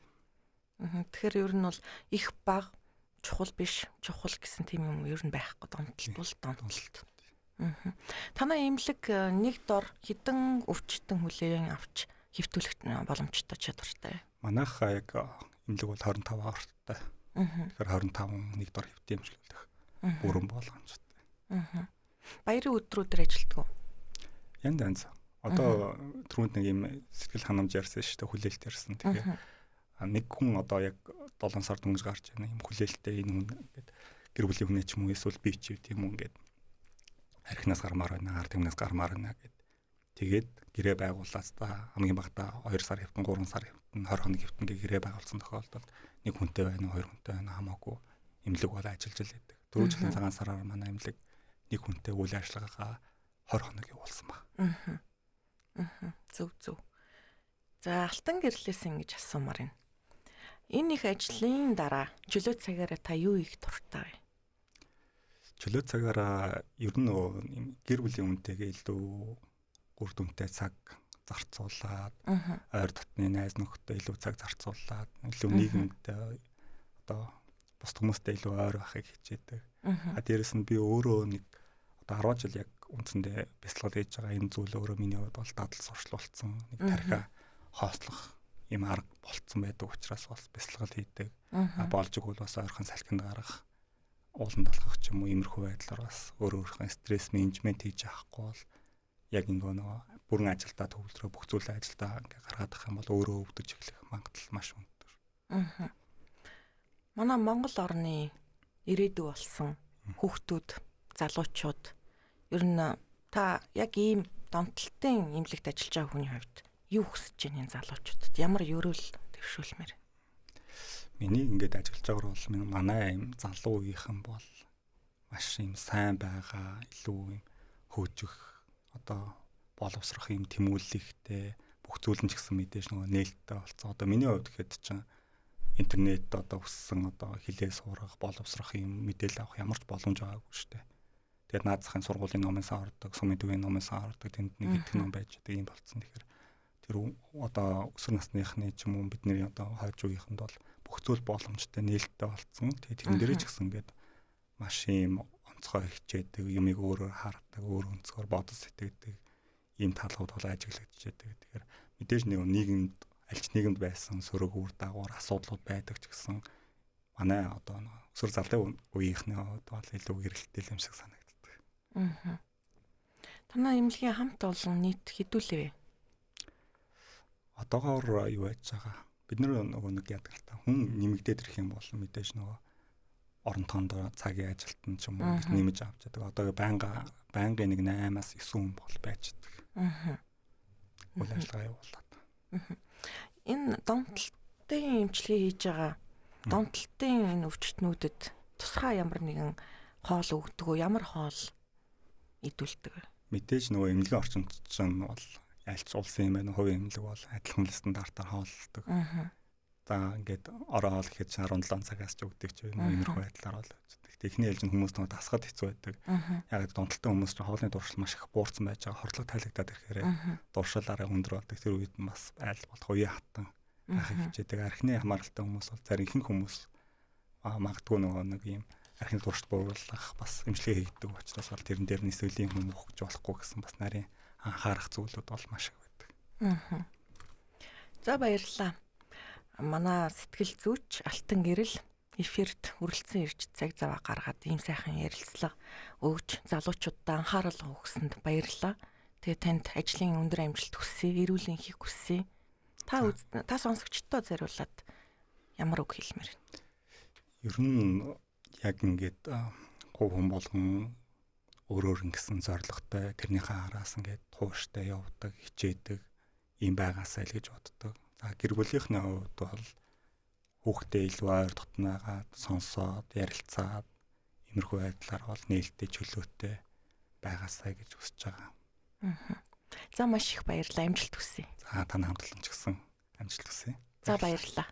Тэгэхээр ер нь бол их баг чухал биш чухал гэсэн тийм юм ер нь байхгүй донтолт бол донтолт. Танай имлэг нэг дор хідэн өвчтөн хүлээн авч хэвтүүлэх боломжтой чадвартай. Манайхаа яг имлэг бол 25 ортой. Тэгэхээр 25 нэг дор хэвтээ имжлүүлэх бүрэн болгоомжтой. Баярын өдрүүдээр ажилтдаг уу? Янз. Одоо түрүүнд нэг юм сэтгэл ханамж ярьсан шүү дээ хүлээлт ярьсан. Тэгэхээр нэг хүн одоо яг 7 сар дөнгөж гарч байна юм хүлээлттэй энэ хүн ингээд гэр бүлийн хүн ч юм уу эсвэл би ч юм уу ингээд архинаас гармаар байна, ард түмнээс гармаар байна гэд. Тэгээд гэрээ байгууллаас та хамгийн багадаа 2 сар хэвтэн 3 сар хэвтэн 20 хоног хэвтэн гэрээ байгуулсан тохиолдолд нэг хүнтэй байна, 2 хүнтэй байна хамаагүй имлэг бол ажиллаж л байдаг. 4 жилийн цагаан сараар манай имлэг нэг хүнтэй үйл ажиллагаагаа 20 хоног явуулсан баг. Зөв. За алтан гэрлээс ингэж асуумаар байна. Энэ их ажлын дараа чөлөө цагаараа та юу их дуртай вэ? Чөлөө цагаараа ер нь гэр бүлийн үнтэйгээ илүү үр дүнтэй цаг зарцуулаад ойр дотны найз нөхдөд илүү цаг зарцуулаад илүү нийгэмд одоо бус хүмүүстэй илүү ойр байхыг хичээдэг. Дээрэс нь би өөрөө нэг одоо 10 жил яг үндсэндээ бяцлал хийж байгаа энэ зүйл өөрөө миний хувьд бол дадал сурчлуулсан нэг тархиа хоослох юм арга болцсон байдаг учраас бас бяцлал хийдэг. Болж игэл бас ойрхон салхинд гарах ууланд алхах ч юм уу иймэрхүү байдлаар бас өөрийнхөө стресс менежмент хийж авахгүй бол яг нөгөө бүрэн ажилдаа төвлөрөө бүх зүйлээ ажилдаа ингээ гаргаад ах юм бол өөрөө өвдөж эхлэх магадлал маш өндөр. Манай Монгол орны ирээдүй болсон хүүхдүүд, залуучууд ер нь та яг ийм донтолтын имлэгт ажиллаж байгаа хүний хувьд юу хүсэж байна энэ залуучуудад? Ямар ерөөл төвшүүлмээр? Миний ингээд ажиллаж байгаагаар бол манай юм залуу үеийнхэн бол маш юм сайн байгаа, илүү юм хөөжих, одоо боловсрох юм тэмүүлэлтэй бүх зүйл нь ч гэсэн мэдээж нөгөө нээлттэй болцсон. Одоо миний хувьд гэхэд чинь интернет одоо өссөн одоо хилээ сурах, боловсрох юм мэдээлэл авах ямар ч боломж байгаагүй шүү дээ. Тэгээд наад захын сургуулийн номоос авардаг, сумын төвийн номоос авардаг, тэнд нэг хэдэн ном байж байгаа юм болцсон. Тэгэхээр тэр одоо өсвөр насныхны ч юм уу бидний одоо хойж үеийнхэнд бол бүх зүйл боломжтой нээлттэй болцсон. Тэгээд тэрэн дээрээ ч гэсэн ингээд маш юм онцгой хичээдэг, юмыг өөрөөр хардаг, өөр өнцгөр бодож сэтгэдэг ийм талууд бол ажиглагдж байдаг. Тэгэхээр мэдээж нэг нийгэмд аль ч нийгэмд байсан сөрөг үр дагавар асуудлууд байдаг ч гэсэн манай одоо өсвөр залын үеийнхний хувьд бол илүү гэрэлттэй юм шиг санагддаг. Танай имлэгийн хамт олон нийт хэдүүлээ вэ? Одоогоор юу яаж байгаа? Бид нөгөө нэг яадаг л та хүн нэмэгдээд ирэх юм бол мэдээж нөгөө орон тоондоо цагийн ажилтан ч юм уу нэмэж авч байгаа. Одоо байнгын нэг 8-аас 9 хүн бол байж байгаа. Үйл ажиллагаа явуулаад. Энэ донтолтын эмчилгээ хийж байгаа донтолтын энэ өвчтнүүдэд тусгай ямар нэгэн хоол өгдөг үү? Ямар хоол идүүлдэг вэ? Мэдээж нөгөө эмнэлгийн орчинд чинь бол ялч улсын юм байна. Хувийн эмнэлэг бол адилхан стандартаар хооллдог. За ингээд ороо хоол гэхэд 17 цагаас ч өгдөг ч юм уу иймэрхүү байдлаар бол үздэг. Техний ээлжинд хүмүүс нөгөө тасгад хэцүү байдаг. Яг донтолтой хүмүүс чинь хоолны дуршил маш их буурсан байж байгаа. Хордлого тайлагдаад ирэхээр дуршил арай өндөр болдог. Тэр үед нь бас айл болох үе хатан байхыг хичээдэг. Архины хамааралтай хүмүүс бол зарим ихэнх хүмүүс магадгүй нөгөө нэг юм архины дуршил бууруулах бас эмчилгээ хийдэг учраас бол тэрэн дээр нь эсвэл юм өгч болохгүй гэсэн бас нарийн анхаарах зүйлүүд бол маш их байдаг. За баярлалаа. Манай сэтгэл зүйч Алтан Гэрэл эфирт хүрэлцэн ирж цаг зав гаргаад ийм сайхан ярилцлага өгж залуучуудаа анхаарал өгсөнд баярлалаа. Тэгээ танд ажлын өндөр амжилт хүсье, эрүүл энхийг хүсье. Та сонсогчдод зориулаад ямар үг хэлмээр вэ? Ер нь яг ингээд хувь хүн болгон өөрөөр ингэсэн зоригтой тэрнийхээ араас ингээд тууштай явдаг, хичээдэг юм байгаасаа л гэж боддог. За гэр бүлийнхний хувьд бол хүүхдээ илүү ойр дотнойгаа сонсоод, ярилцаад иймэрхүү байдлаар бол нээлттэй чөлөөтэй байгаасаа гэж хүсэж байгаа. За маш их баярлалаа. Амжилт хүсье. За тань хамтлагч гэсэн амжилт хүсье. За баярлалаа.